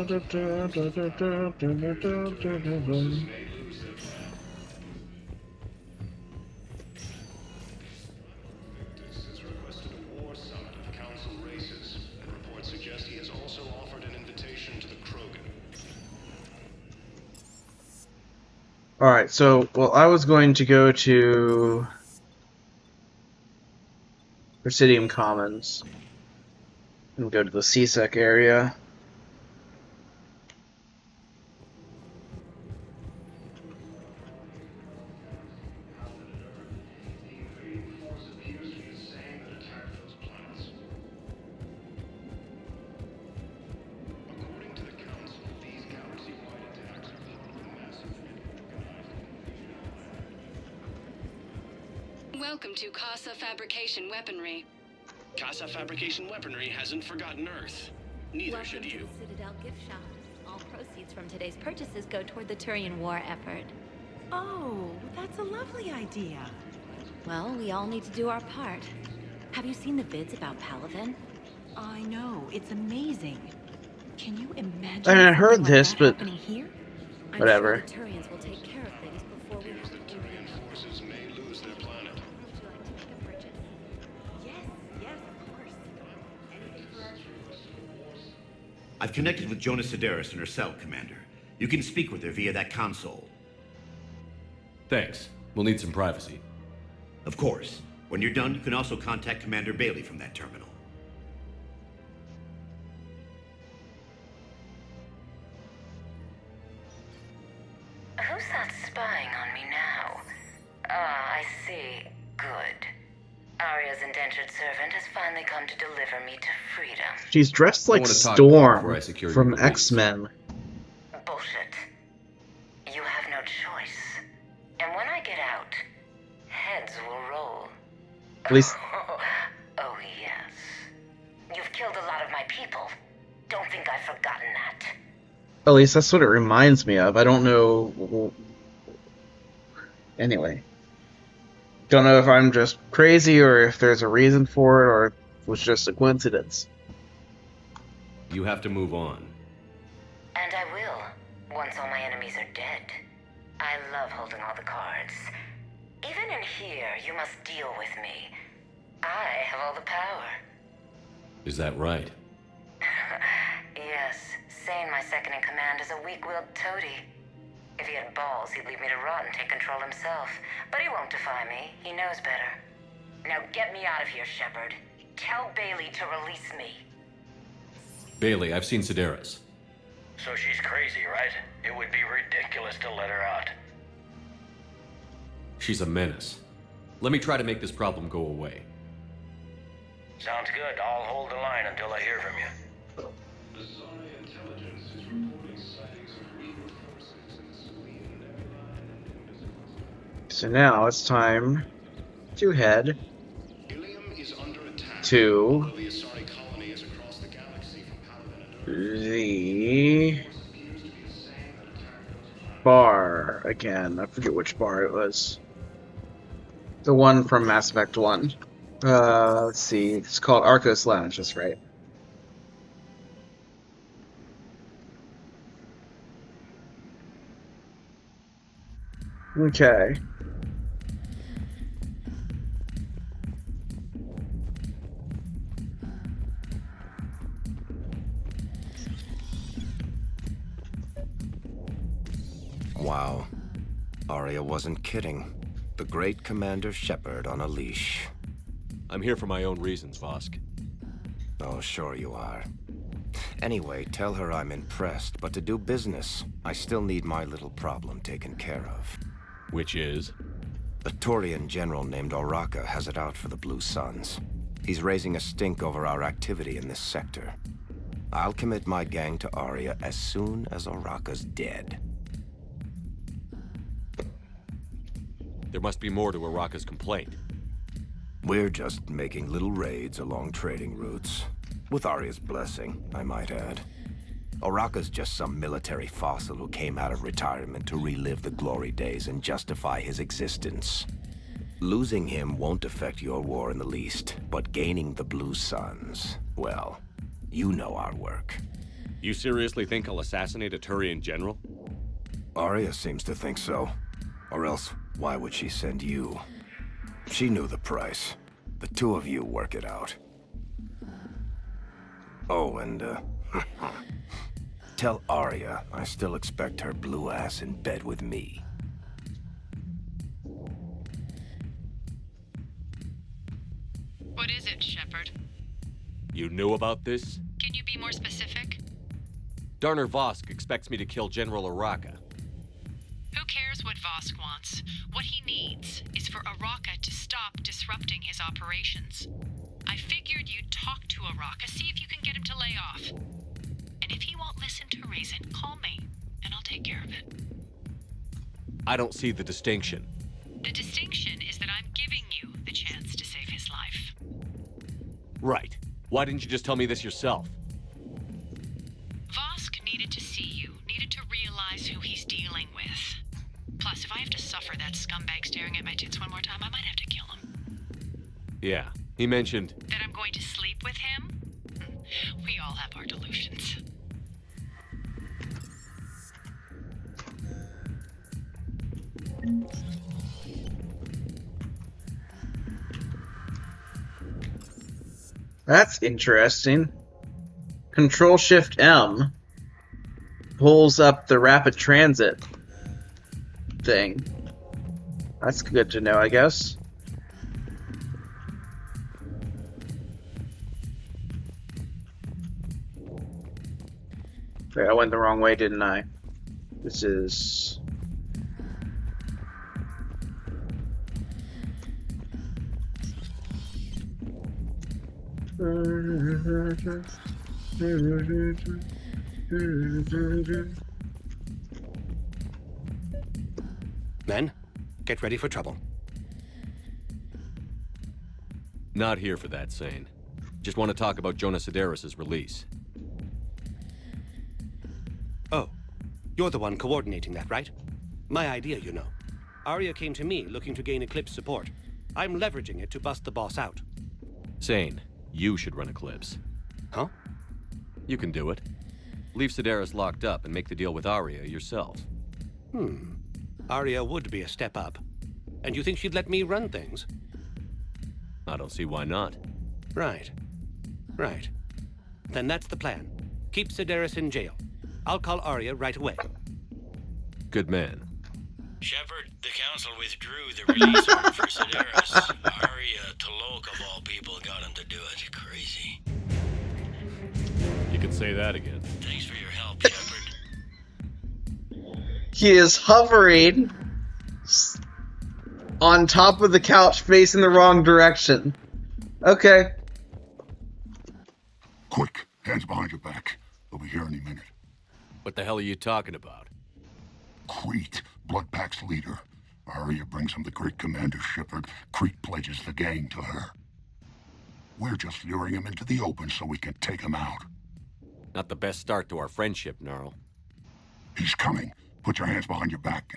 requested a war summit of council races, and reports suggest he has also offered an invitation to the Krogan. Alright, so, well, I was going to go to Presidium Commons and go to the CSEC area. Welcome to Casa Fabrication Weaponry. Casa Fabrication Weaponry hasn't forgotten Earth. Neither should you. Welcome to the Citadel gift shop. All proceeds from today's purchases go toward the Turian war effort. Oh, that's a lovely idea. Well, we all need to do our part. Have you seen the vids about Palaven? I know, it's amazing. Can you imagine? I mean, I heard something like this, that but happening here? whatever. I'm sure the Turians will take care of things before we have to do it. Forces may lose their planet. Would you like to make a purchase? Yes, of course. Anything for our troops? I've connected with Jonas Sedaris in her cell, Commander. You can speak with her via that console. Thanks. We'll need some privacy. Of course. When you're done, you can also contact Commander Bailey from that terminal. Who's that spying on me now? Ah, I see. Good. Arya's indentured servant has finally come to deliver me to freedom. She's dressed like want to talk before I Storm secure from your release. X-Men. Bullshit. You have no choice. And when I get out, heads will roll. At least, Oh, yes. You've killed a lot of my people. Don't think I've forgotten that. at least that's what it reminds me of. I don't know. Anyway. Don't know if I'm just crazy or if there's a reason for it or if it was just a coincidence. You have to move on. And I will, once all my enemies are dead. I love holding all the cards. Even in here, you must deal with me. I have all the power. Is that right? Yes, Sane, my second-in-command, is a weak-willed toady. If he had balls, he'd leave me to rot and take control himself. But he won't defy me. He knows better. Now get me out of here, Shepard. Tell Bailey to release me. Bailey, I've seen Sedaris. So she's crazy, right? It would be ridiculous to let her out. She's a menace. Let me try to make this problem go away. Sounds good. I'll hold the line until I hear from you. So now it's time to head to the bar again. I forget which bar it was. The one from Mass Effect 1. Let's see. It's called Arcos Lounge, that's right. Okay. Wow. Arya wasn't kidding. the great Commander Shepard on a leash. I'm here for my own reasons, Vosk. Oh, sure you are. Anyway, tell her I'm impressed, but to do business, I still need my little problem taken care of. Which is? A Turian general named Oraka has it out for the Blue Suns. He's raising a stink over our activity in this sector. I'll commit my gang to Aria as soon as Oraka's dead. There must be more to Oraka's complaint. We're just making little raids along trading routes. With Aria's blessing, I might add. Oraka's just some military fossil who came out of retirement to relive the glory days and justify his existence. Losing him won't affect your war in the least, but gaining the Blue Suns, well, you know our work. You seriously think I'll assassinate a Turian general? Aria seems to think so. Or else, why would she send you? She knew the price. The two of you work it out. Oh, and, tell Aria I still expect her blue ass in bed with me. What is it, Shepard? You knew about this? Can you be more specific? Darner Vosk expects me to kill General Oraka. Who cares what Vosk wants? What he needs is for Oraka to stop disrupting his operations. I figured you'd talk to Oraka, see if you can get him to lay off. And if he won't listen to reason, call me, and I'll take care of it. I don't see the distinction. The distinction is that I'm giving you the chance to save his life. Right. Why didn't you just tell me this yourself? Vosk needed to see you, needed to realize who he's dealing with. Plus, if I have to suffer that scumbag staring at my tits one more time, I might have to kill him. Yeah, he mentioned... That I'm going to sleep with him? We all have our delusions. That's interesting. Control-Shift-M pulls up the rapid transit thing. That's good to know, I guess. Wait, I went the wrong way, didn't I? This is... Men, get ready for trouble. Not here for that, Sane. Just want to talk about Jonas Sedaris' release. Oh, you're the one coordinating that, right? My idea, you know. Aria came to me looking to gain Eclipse support. I'm leveraging it to bust the boss out. Sane, you should run Eclipse. Huh? You can do it. Leave Sedaris locked up and make the deal with Aria yourself. Aria would be a step up. And you think she'd let me run things? I don't see why not. Right. Right. Then that's the plan. Keep Sedaris in jail. I'll call Aria right away. Good man. Shepard, the Council withdrew the release order for Sedaris. Aria Talok, of all people, got him to do it. Crazy. You can say that again. Thanks for your help, Shepard. He is hovering on top of the couch facing the wrong direction. Okay. Quick, hands behind your back. They'll be here any minute. What the hell are you talking about? Crete, Bloodpack's leader. Aria brings him the great Commander Shepard. Crete pledges the gang to her. We're just luring him into the open so we can take him out. Not the best start to our friendship, Gnarl. He's coming. Put your hands behind your back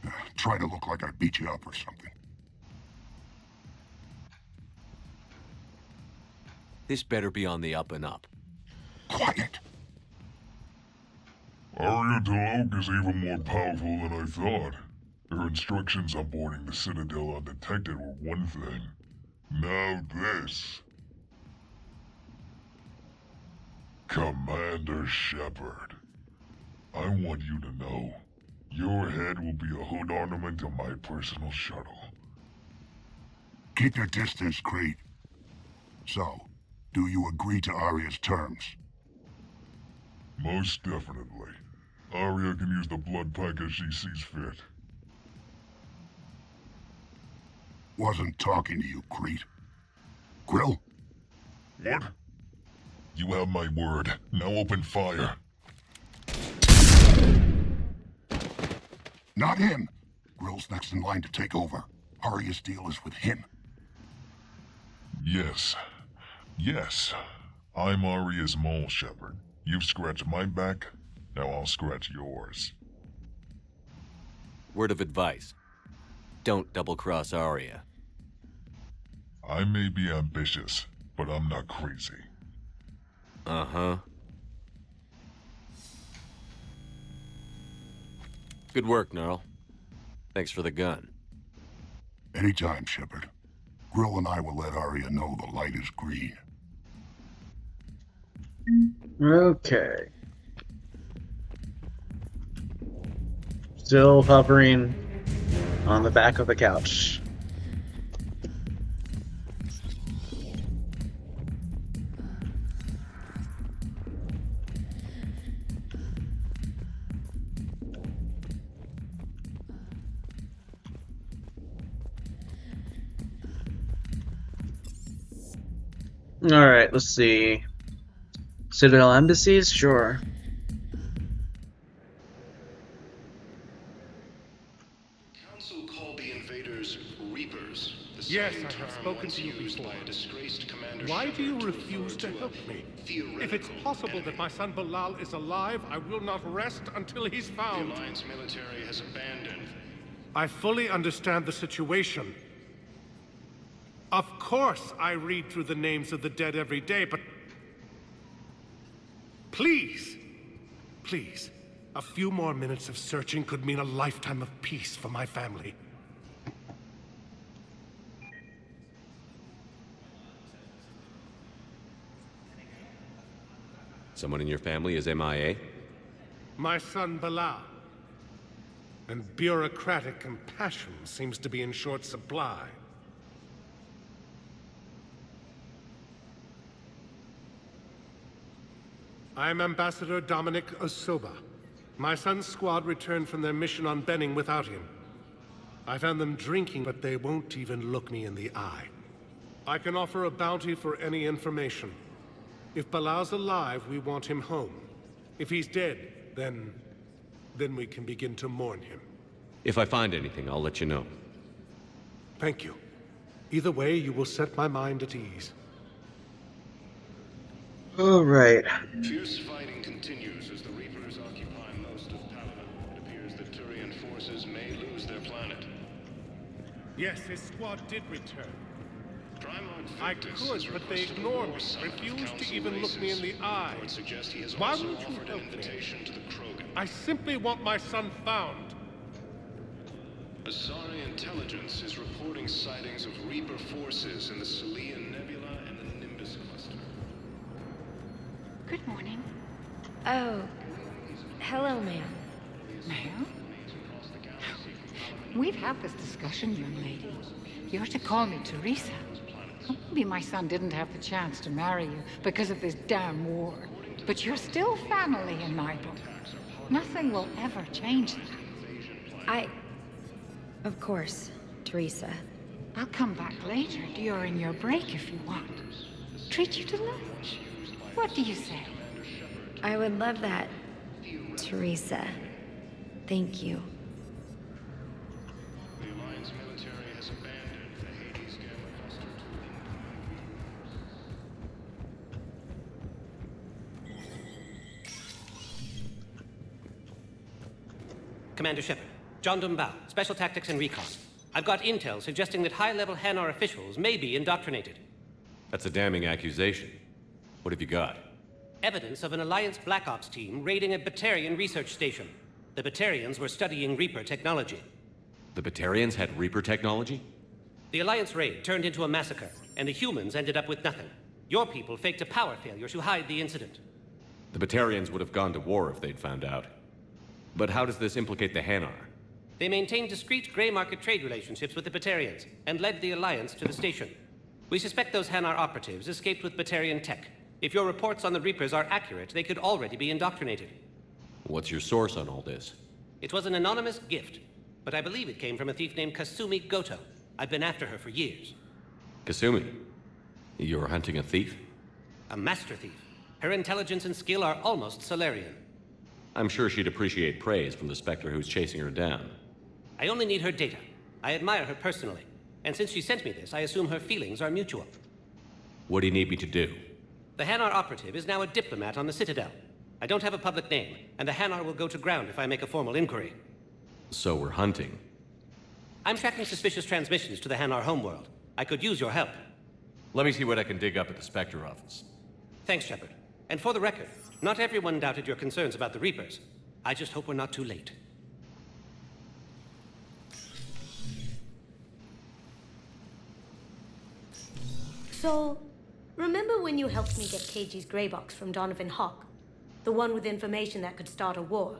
and try to look like I beat you up or something. This better be on the up and up. Quiet. Aria Talok is even more powerful than I thought. Her instructions on boarding the Citadel undetected were one thing. Now this. Commander Shepard, I want you to know, Your head will be a hood ornament on my personal shuttle. Keep your distance, Creed. So, do you agree to Aria's terms? Most definitely. Aria can use the blood pack as she sees fit. Wasn't talking to you, Creed. Grill? What? You have my word. Now open fire. Not him. Grill's next in line to take over. Aria's deal is with him. Yes. Yes. I'm Aria's mole shepherd. You've scratched my back, now I'll scratch yours. Word of advice. Don't double-cross Aria. I may be ambitious, but I'm not crazy. Uh-huh. Good work, Gnarl. Thanks for the gun. Anytime, Shepard. Grill and I will let Aria know the light is green. Okay. Still hovering on the back of the couch. Alright, let's see. Citadel embassies? Sure. Council called the invaders Reapers. Yes, I have spoken to you before. Why do you refuse to help me? If it's possible that my son Bilal is alive, I will not rest until he's found. The Alliance military has abandoned. I fully understand the situation. Of course I read through the names of the dead every day, but... Please, please, a few more minutes of searching could mean a lifetime of peace for my family. Someone in your family is MIA? My son Bilal. And bureaucratic compassion seems to be in short supply. I'm Ambassador Dominic Osoba. My son's squad returned from their mission on Benning without him. I found them drinking, but they won't even look me in the eye. I can offer a bounty for any information. If Bilal's alive, we want him home. If he's dead, then we can begin to mourn him. If I find anything, I'll let you know. Thank you. Either way, you will set my mind at ease. Alright. Fierce fighting continues as the Reapers occupy most of Paragon. It appears that Turian forces may lose their planet. Yes, his squad did return. I could, but they ignored me, refused to even look me in the eye. Why won't you help me? I simply want my son found. Asari intelligence is reporting sightings of Reaper forces in the Celian Nebula and the Nimbus cluster. Good morning. Oh, hello, ma'am. Ma'am? We've had this discussion, young lady. You're to call me Teresa. Maybe my son didn't have the chance to marry you because of this damn war. But you're still family in my book. Nothing will ever change that. Of course, Teresa. I'll come back later during your break if you want. Treat you to lunch. What do you say? I would love that, Teresa. Thank you. The Alliance military has abandoned the Hades Gamma cluster. Commander Shepard, John Dumbao, Special Tactics and Recon. I've got intel suggesting that high-level Hanar officials may be indoctrinated. That's a damning accusation. What have you got? Evidence of an Alliance Black Ops team raiding a Batarian research station. The Batarians were studying Reaper technology. The Batarians had Reaper technology? The Alliance raid turned into a massacre, and the humans ended up with nothing. Your people faked a power failure to hide the incident. The Batarians would have gone to war if they'd found out. But how does this implicate the Hanar? They maintain discreet gray market trade relationships with the Batarians and led the Alliance to the station. We suspect those Hanar operatives escaped with Batarian tech. If your reports on the Reapers are accurate, they could already be indoctrinated. What's your source on all this? It was an anonymous gift, but I believe it came from a thief named Kasumi Goto. I've been after her for years. Kasumi? You're hunting a thief? A master thief. Her intelligence and skill are almost Solarian. I'm sure she'd appreciate praise from the Spectre who's chasing her down. I only need her data. I admire her personally. And since she sent me this, I assume her feelings are mutual. What do you need me to do? The Hanar operative is now a diplomat on the Citadel. I don't have a public name, and the Hanar will go to ground if I make a formal inquiry. So we're hunting. I'm tracking suspicious transmissions to the Hanar homeworld. I could use your help. Let me see what I can dig up at the Spectre office. Thanks, Shepard. And for the record, not everyone doubted your concerns about the Reapers. I just hope we're not too late. So, remember when you helped me get KG's grey box from Donovan Hawk? The one with information that could start a war?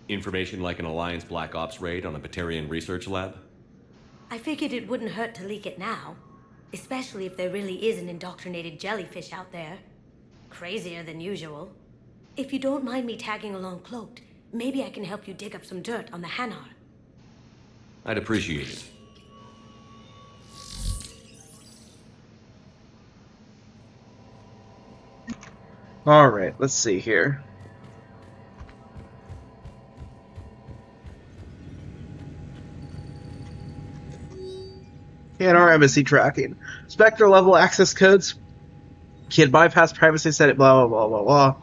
Information like an Alliance Black Ops raid on a Batarian research lab? I figured it wouldn't hurt to leak it now. Especially if there really is an indoctrinated jellyfish out there. Crazier than usual. If you don't mind me tagging along cloaked, maybe I can help you dig up some dirt on the Hanar. I'd appreciate it. Alright, let's see here. In our embassy tracking. Spectre level access codes can bypass privacy setting, blah blah blah blah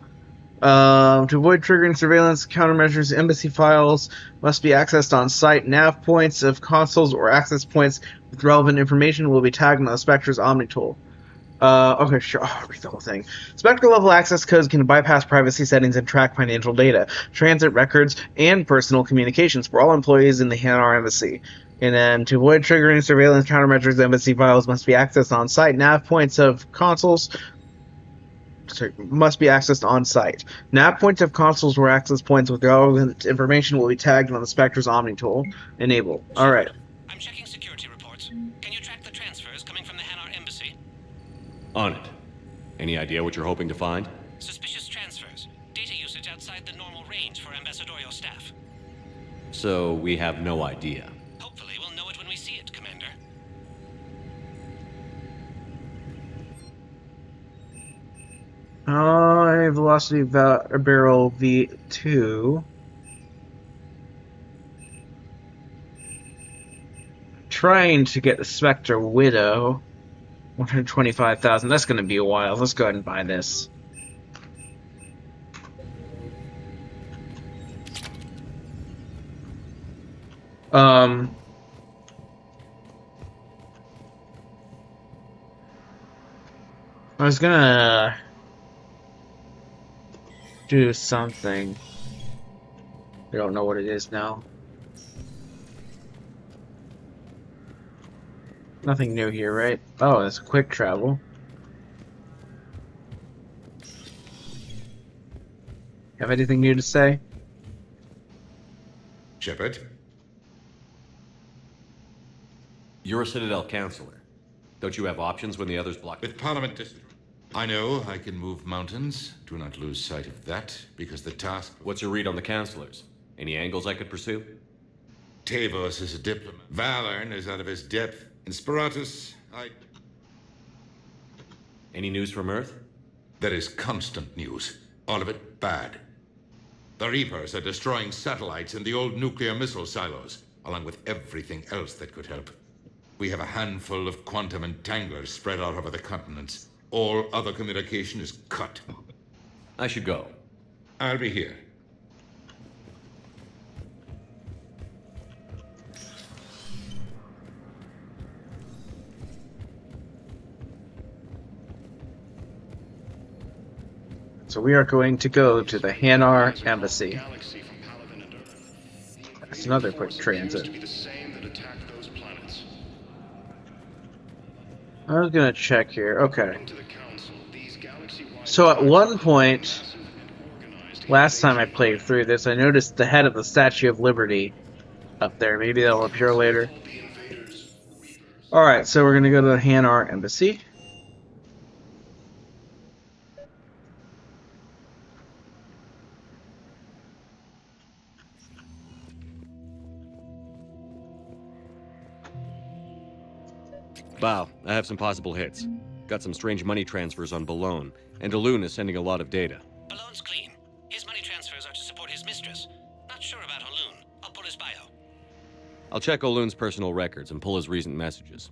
blah. To avoid triggering surveillance countermeasures, embassy files must be accessed on site. Nav points of consoles or access points with relevant information will be tagged on the Spectre's Omni tool. Okay, sure. Oh, I'll read the whole thing. Spectre level access codes can bypass privacy settings and track financial data, transit records, and personal communications for all employees in the Hanar embassy. And then, to avoid triggering surveillance countermeasures, embassy files must be accessed on site. Nav points of consoles must be accessed on site. Nav points of consoles or access points with relevant information will be tagged on the Spectre's Omni tool. Enable. Alright. I'm checking security reports. Can you track the transfers coming from the Hanar embassy? On it. Any idea what you're hoping to find? Suspicious transfers. Data usage outside the normal range for ambassadorial staff. So we have no idea. Hopefully we'll know it when we see it, Commander. Velocity barrel V2. Trying to get the Spectre Widow. 125,000. That's going to be a while. Let's go ahead and buy this. I was gonna do something. I don't know what it is now. Nothing new here, right? Oh, it's quick travel. Have anything new to say? Shepard? You're a Citadel counselor. Don't you have options when the others block? With Parliament I know I can move mountains. Do not lose sight of that, because the task... What's your read on the counselors? Any angles I could pursue? Tavos is a diplomat. Valorn is out of his depth. Inspiratus, Any news from Earth? There is constant news. All of it bad. The Reapers are destroying satellites in the old nuclear missile silos, along with everything else that could help. We have a handful of quantum entanglers spread out over the continents. All other communication is cut. I should go. I'll be here. So we are going to go to the Hanar Embassy. That's another quick transit. I was gonna check here. Okay. So at one point, last time I played through this, I noticed the head of the Statue of Liberty up there. Maybe that'll appear later. Alright, so we're going to go to the Hanar Embassy. Bow, I have some possible hits. Got some strange money transfers on Balone, and Alun is sending a lot of data. Balone's clean. His money transfers are to support his mistress. Not sure about Alun. I'll pull his bio. I'll check Olun's personal records and pull his recent messages.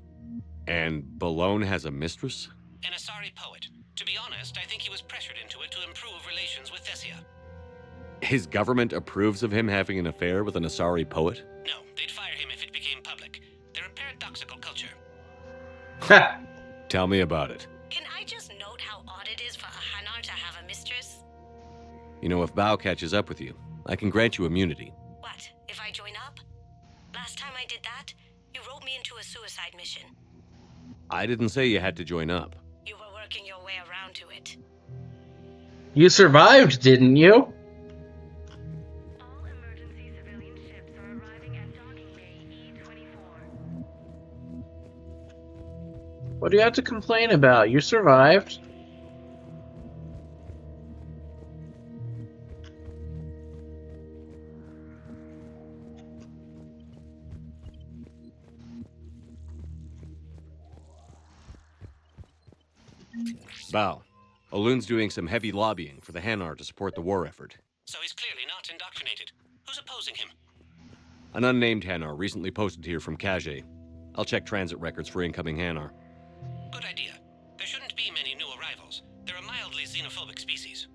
And Balone has a mistress? An Asari poet. To be honest, I think he was pressured into it to improve relations with Thessia. His government approves of him having an affair with an Asari poet? No, they'd fire him if it became public. They're a paradoxical culture. Tell me about it. Can I just note how odd it is for a Hanar to have a mistress? You know, if Bao catches up with you, I can grant you immunity. What, if I join up? Last time I did that, you wrote me into a suicide mission. I didn't say you had to join up. You were working your way around to it. You survived, didn't you? What do you have to complain about? You survived. Bao, Olun's doing some heavy lobbying for the Hanar to support the war effort. So he's clearly not indoctrinated. Who's opposing him? An unnamed Hanar recently posted here from Kage. I'll check transit records for incoming Hanar. Good idea. There shouldn't be many new arrivals. They're a mildly xenophobic species.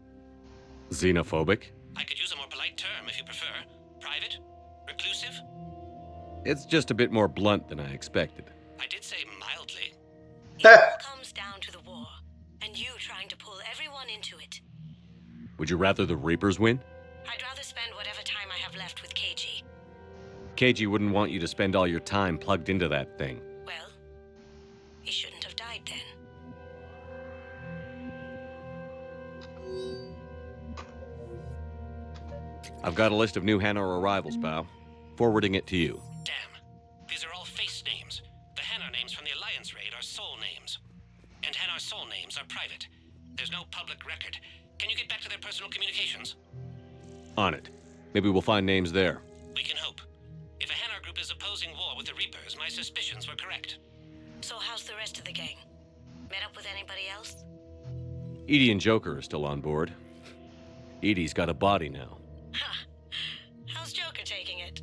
Xenophobic? I could use a more polite term if you prefer. Private? Reclusive? It's just a bit more blunt than I expected. I did say mildly. It all comes down to the war, and you trying to pull everyone into it. Would you rather the Reapers win? I'd rather spend whatever time I have left with KG. KG wouldn't want you to spend all your time plugged into that thing. Well, he shouldn't have died then. I've got a list of new Hanar arrivals, Bao. Forwarding it to you. Damn. These are all face names. The Hanar names from the Alliance raid are soul names. And Hanar soul names are private. There's no public record. Can you get back to their personal communications? On it. Maybe we'll find names there. We can hope. If a Hanar group is opposing war with the Reapers, my suspicions were correct. So how's the rest of the gang? Met up with anybody else? Edie and Joker are still on board. Edie's got a body now. Huh. How's Joker taking it?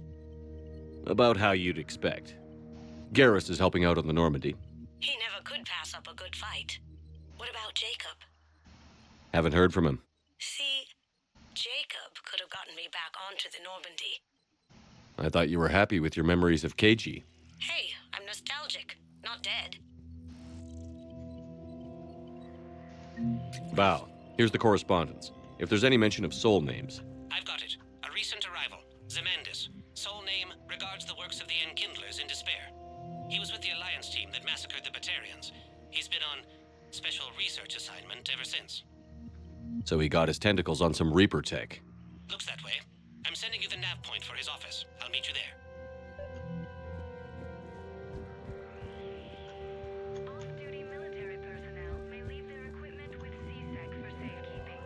About how you'd expect. Garrus is helping out on the Normandy. He never could pass up a good fight. What about Jacob? Haven't heard from him. See, Jacob could have gotten me back onto the Normandy. I thought you were happy with your memories of KG. Hey, I'm nostalgic, not dead. Bao, here's the correspondence. If there's any mention of soul names. I've got it. A recent arrival. Zemandis. Soul name regards the works of the Enkindlers in despair. He was with the Alliance team that massacred the Batarians. He's been on special research assignment ever since. So he got his tentacles on some Reaper tech. Looks that way. I'm sending you the nav point for his office. I'll meet you there. Off-duty military personnel may leave their equipment with C-Sec for safekeeping.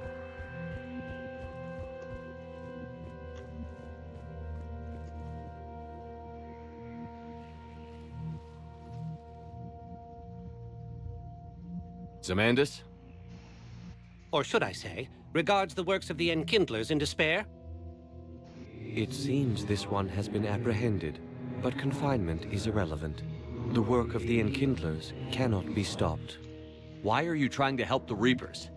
Zemandis? Or should I say, regards the works of the Enkindlers in despair? It seems this one has been apprehended, but confinement is irrelevant. The work of the Enkindlers cannot be stopped. Why are you trying to help the Reapers?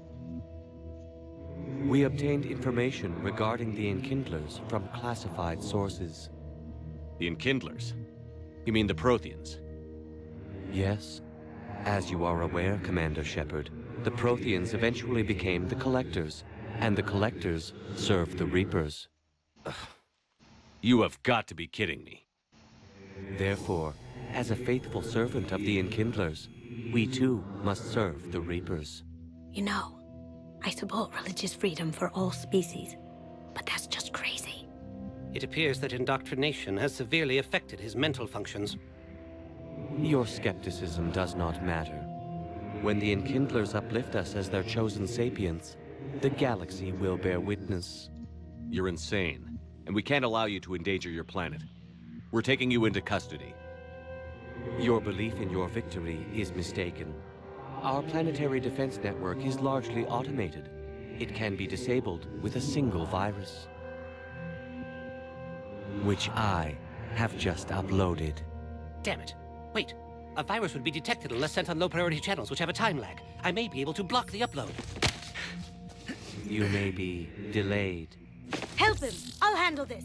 We obtained information regarding the Enkindlers from classified sources. The Enkindlers? You mean the Protheans? Yes. As you are aware, Commander Shepard, the Protheans eventually became the Collectors, and the Collectors served the Reapers. You have got to be kidding me. Therefore, as a faithful servant of the Enkindlers, we too must serve the Reapers. You know, I support religious freedom for all species. but that's just crazy. It appears that indoctrination has severely affected his mental functions. Your skepticism does not matter. When the Enkindlers uplift us as their chosen sapients, the galaxy will bear witness. You're insane, and we can't allow you to endanger your planet. We're taking you into custody. Your belief in your victory is mistaken. Our planetary defense network is largely automated. It can be disabled with a single virus, which I have just uploaded. Damn it. Wait. A virus would be detected unless sent on low-priority channels, which have a time lag. I may be able to block the upload. You may be delayed. Help him! I'll handle this!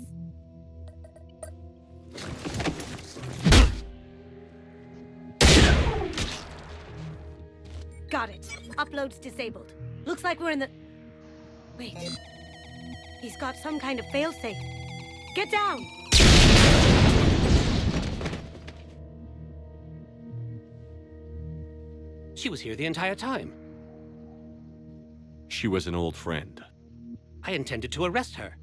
Got it. Upload's disabled. Looks like we're in the... Wait. He's got some kind of failsafe. Get down! She was here the entire time. She was an old friend. I intended to arrest her.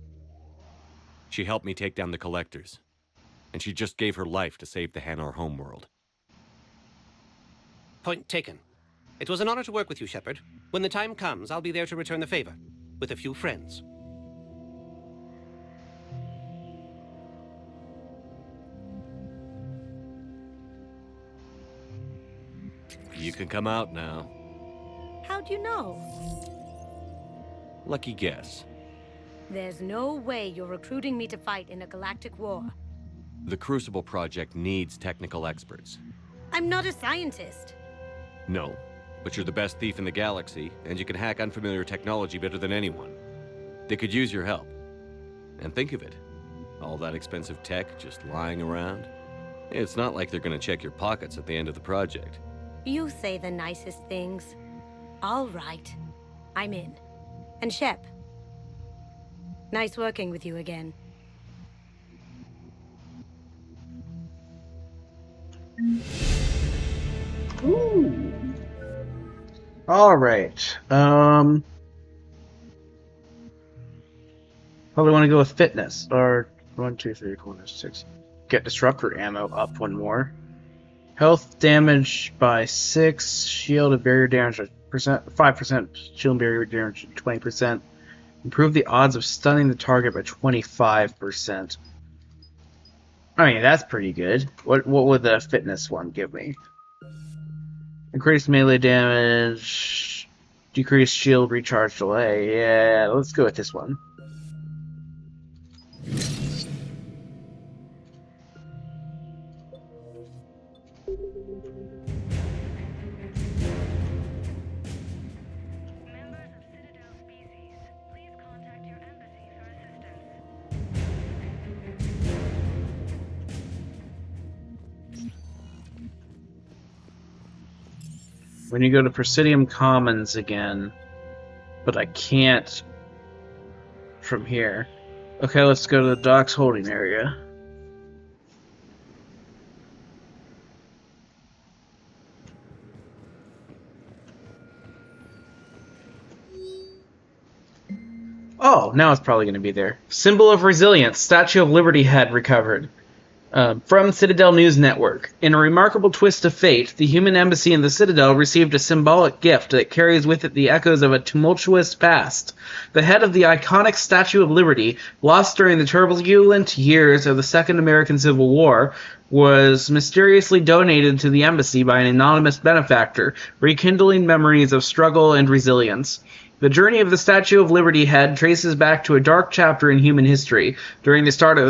She helped me take down the Collectors. And she just gave her life to save the Hanar homeworld. Point taken. It was an honor to work with you, Shepard. When the time comes, I'll be there to return the favor. With a few friends. You can come out now. How'd you know? Lucky guess. There's no way you're recruiting me to fight in a galactic war. The Crucible Project needs technical experts. I'm not a scientist. No, but you're the best thief in the galaxy, and you can hack unfamiliar technology better than anyone. They could use your help. And think of it. All that expensive tech just lying around. It's not like they're gonna check your pockets at the end of the project. You say the nicest things. All right. I'm in. And Shep. Nice working with you again. Ooh. All right. Probably want to go with fitness, or 1, 2, 3, 4, 6. Get disruptor ammo up one more. Health damage by 6. Shield and barrier damage by 5%. Shield and barrier damage 20%. Improve the odds of stunning the target by 25%. I mean, that's pretty good. What would the fitness one give me? Increased melee damage, decreased shield recharge delay. Yeah, let's go with this one. Members of Citadel species, please contact your embassy for assistance. When you go to Presidium Commons again, but I can't from here. Okay, let's go to the docks holding area. Oh, now it's probably going to be there. Symbol of Resilience, Statue of Liberty head recovered. From Citadel News Network. In a remarkable twist of fate, the human embassy in the Citadel received a symbolic gift that carries with it the echoes of a tumultuous past. The head of the iconic Statue of Liberty, lost during the turbulent years of the Second American Civil War, was mysteriously donated to the embassy by an anonymous benefactor, rekindling memories of struggle and resilience. The journey of the Statue of Liberty head traces back to a dark chapter in human history. During the start of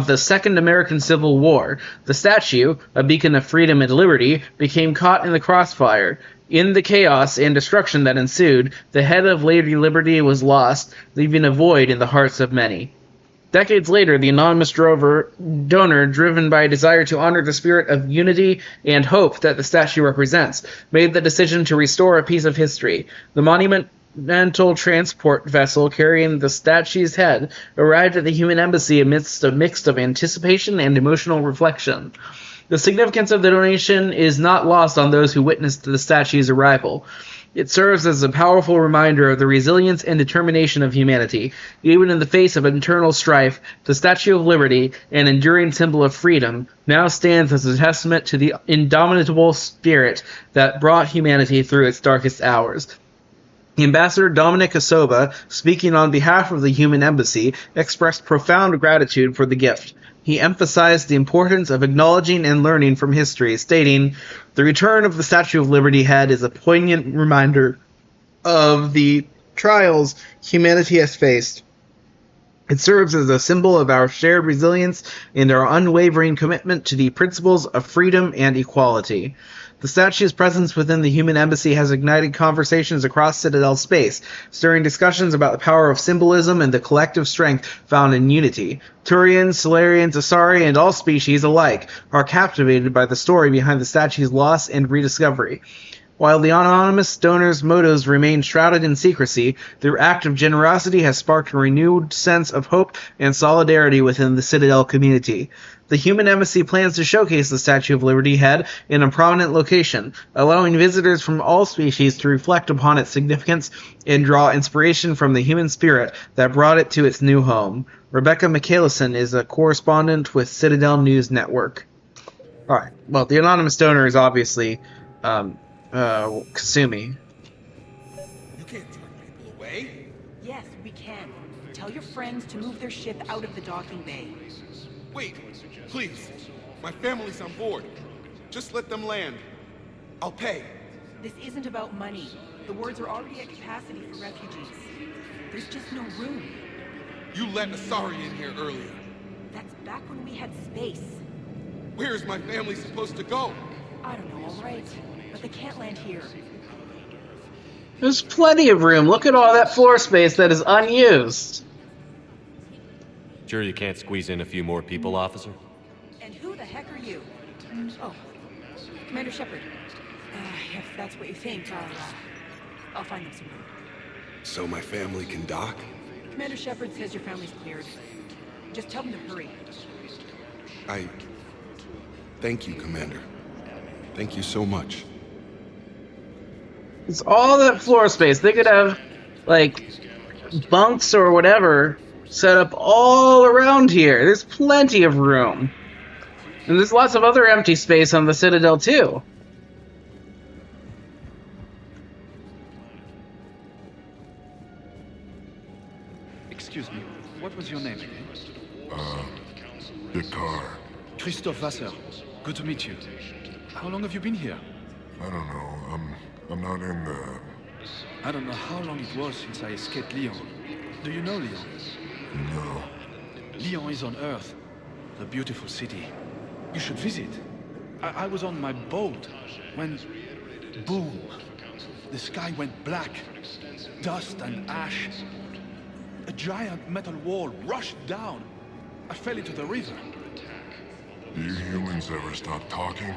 the Second American Civil War, the statue, a beacon of freedom and liberty, became caught in the crossfire. In the chaos and destruction that ensued, the head of Lady Liberty was lost, leaving a void in the hearts of many. Decades later, the anonymous donor, driven by a desire to honor the spirit of unity and hope that the statue represents, made the decision to restore a piece of history. The monumental transport vessel carrying the statue's head arrived at the human embassy amidst a mix of anticipation and emotional reflection. The significance of the donation is not lost on those who witnessed the statue's arrival. It serves as a powerful reminder of the resilience and determination of humanity. Even in the face of internal strife, the Statue of Liberty, an enduring symbol of freedom, now stands as a testament to the indomitable spirit that brought humanity through its darkest hours. Ambassador Dominic Asoba, speaking on behalf of the Human Embassy, expressed profound gratitude for the gift. He emphasized the importance of acknowledging and learning from history, stating, "The return of the Statue of Liberty Head is a poignant reminder of the trials humanity has faced. It serves as a symbol of our shared resilience and our unwavering commitment to the principles of freedom and equality." The statue's presence within the Human Embassy has ignited conversations across Citadel space, stirring discussions about the power of symbolism and the collective strength found in unity. Turians, Solarians, Asari, and all species alike are captivated by the story behind the statue's loss and rediscovery. While the anonymous donor's motives remain shrouded in secrecy, their act of generosity has sparked a renewed sense of hope and solidarity within the Citadel community. The Human Embassy plans to showcase the Statue of Liberty Head in a prominent location, allowing visitors from all species to reflect upon its significance and draw inspiration from the human spirit that brought it to its new home. Rebecca Michaelison is a correspondent with Citadel News Network. Alright, well, the anonymous donor is obviously, Kasumi. You can't turn people away. Yes, we can. Tell your friends to move their ship out of the docking bay. Wait, please. My family's on board. Just let them land. I'll pay. This isn't about money. The wards are already at capacity for refugees. There's just no room. You let Asari in here earlier. That's back when we had space. Where is my family supposed to go? I don't know, all right. But they can't land here. There's plenty of room. Look at all that floor space that is unused. Sure you can't squeeze in a few more people, officer? And who the heck are you? Oh, Commander Shepard. If that's what you think, I'll find them some room. So my family can dock? Commander Shepard says your family's cleared. Just tell them to hurry. Thank you, Commander. Thank you so much. It's all that floor space. They could have, like, bunks or whatever set up all around here. There's plenty of room. And there's lots of other empty space on the Citadel, too. Excuse me, what was your name again? Dakar. Christoph Wasser. Good to meet you. How long have you been here? I don't know. I'm not in the... I don't know how long it was since I escaped Lyon. Do you know Lyon? No. Lyon is on Earth. The beautiful city. You should visit. I was on my boat when... boom! The sky went black. Dust and ash. A giant metal wall rushed down. I fell into the river. Do you humans ever stop talking?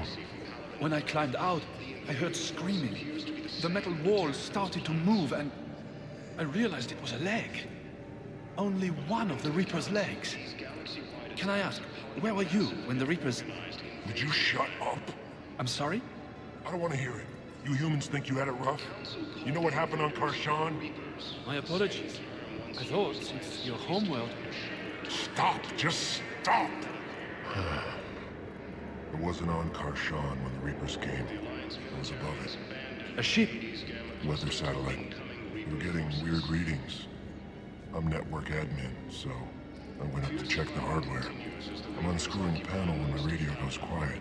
When I climbed out, I heard screaming. The metal wall started to move and I realized it was a leg. Only one of the Reaper's legs. Can I ask, where were you when the Reapers... Would you shut up? I'm sorry? I don't want to hear it. You humans think you had it rough? You know what happened on Karshan? My apologies. I thought, since your homeworld... Stop! Just stop! It wasn't on Karshan when the Reapers came. I was above it. A ship? Weather satellite. We're getting weird readings. I'm network admin, so I went up to check the hardware. I'm unscrewing the panel when my radio goes quiet.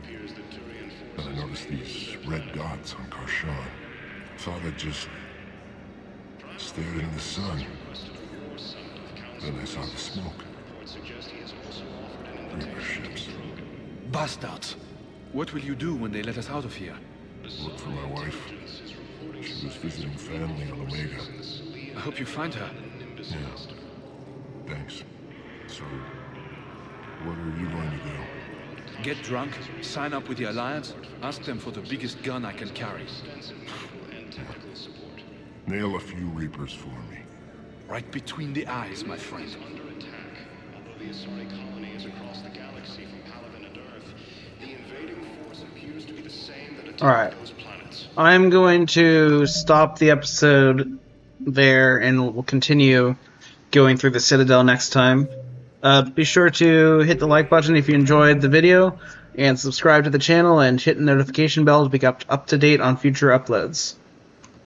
Then I noticed these red dots on Karshan. Thought I'd just stared into the sun. Then I saw the smoke. Reaper ships. Bastards! What will you do when they let us out of here? Look for my wife. She was visiting family on Omega. I hope you find her. Yeah. Thanks. So, what are you going to do? Get drunk, sign up with the Alliance, ask them for the biggest gun I can carry. Nail a few Reapers for me. Right between the eyes, my friend. The Asari colony is across the galaxy from Palaven and Earth. The invading force appears to be the same that attacked those planets. I'm going to stop the episode there, and we'll continue going through the Citadel next time. Be sure to hit the like button if you enjoyed the video, and subscribe to the channel, and hit the notification bell to be up to date on future uploads.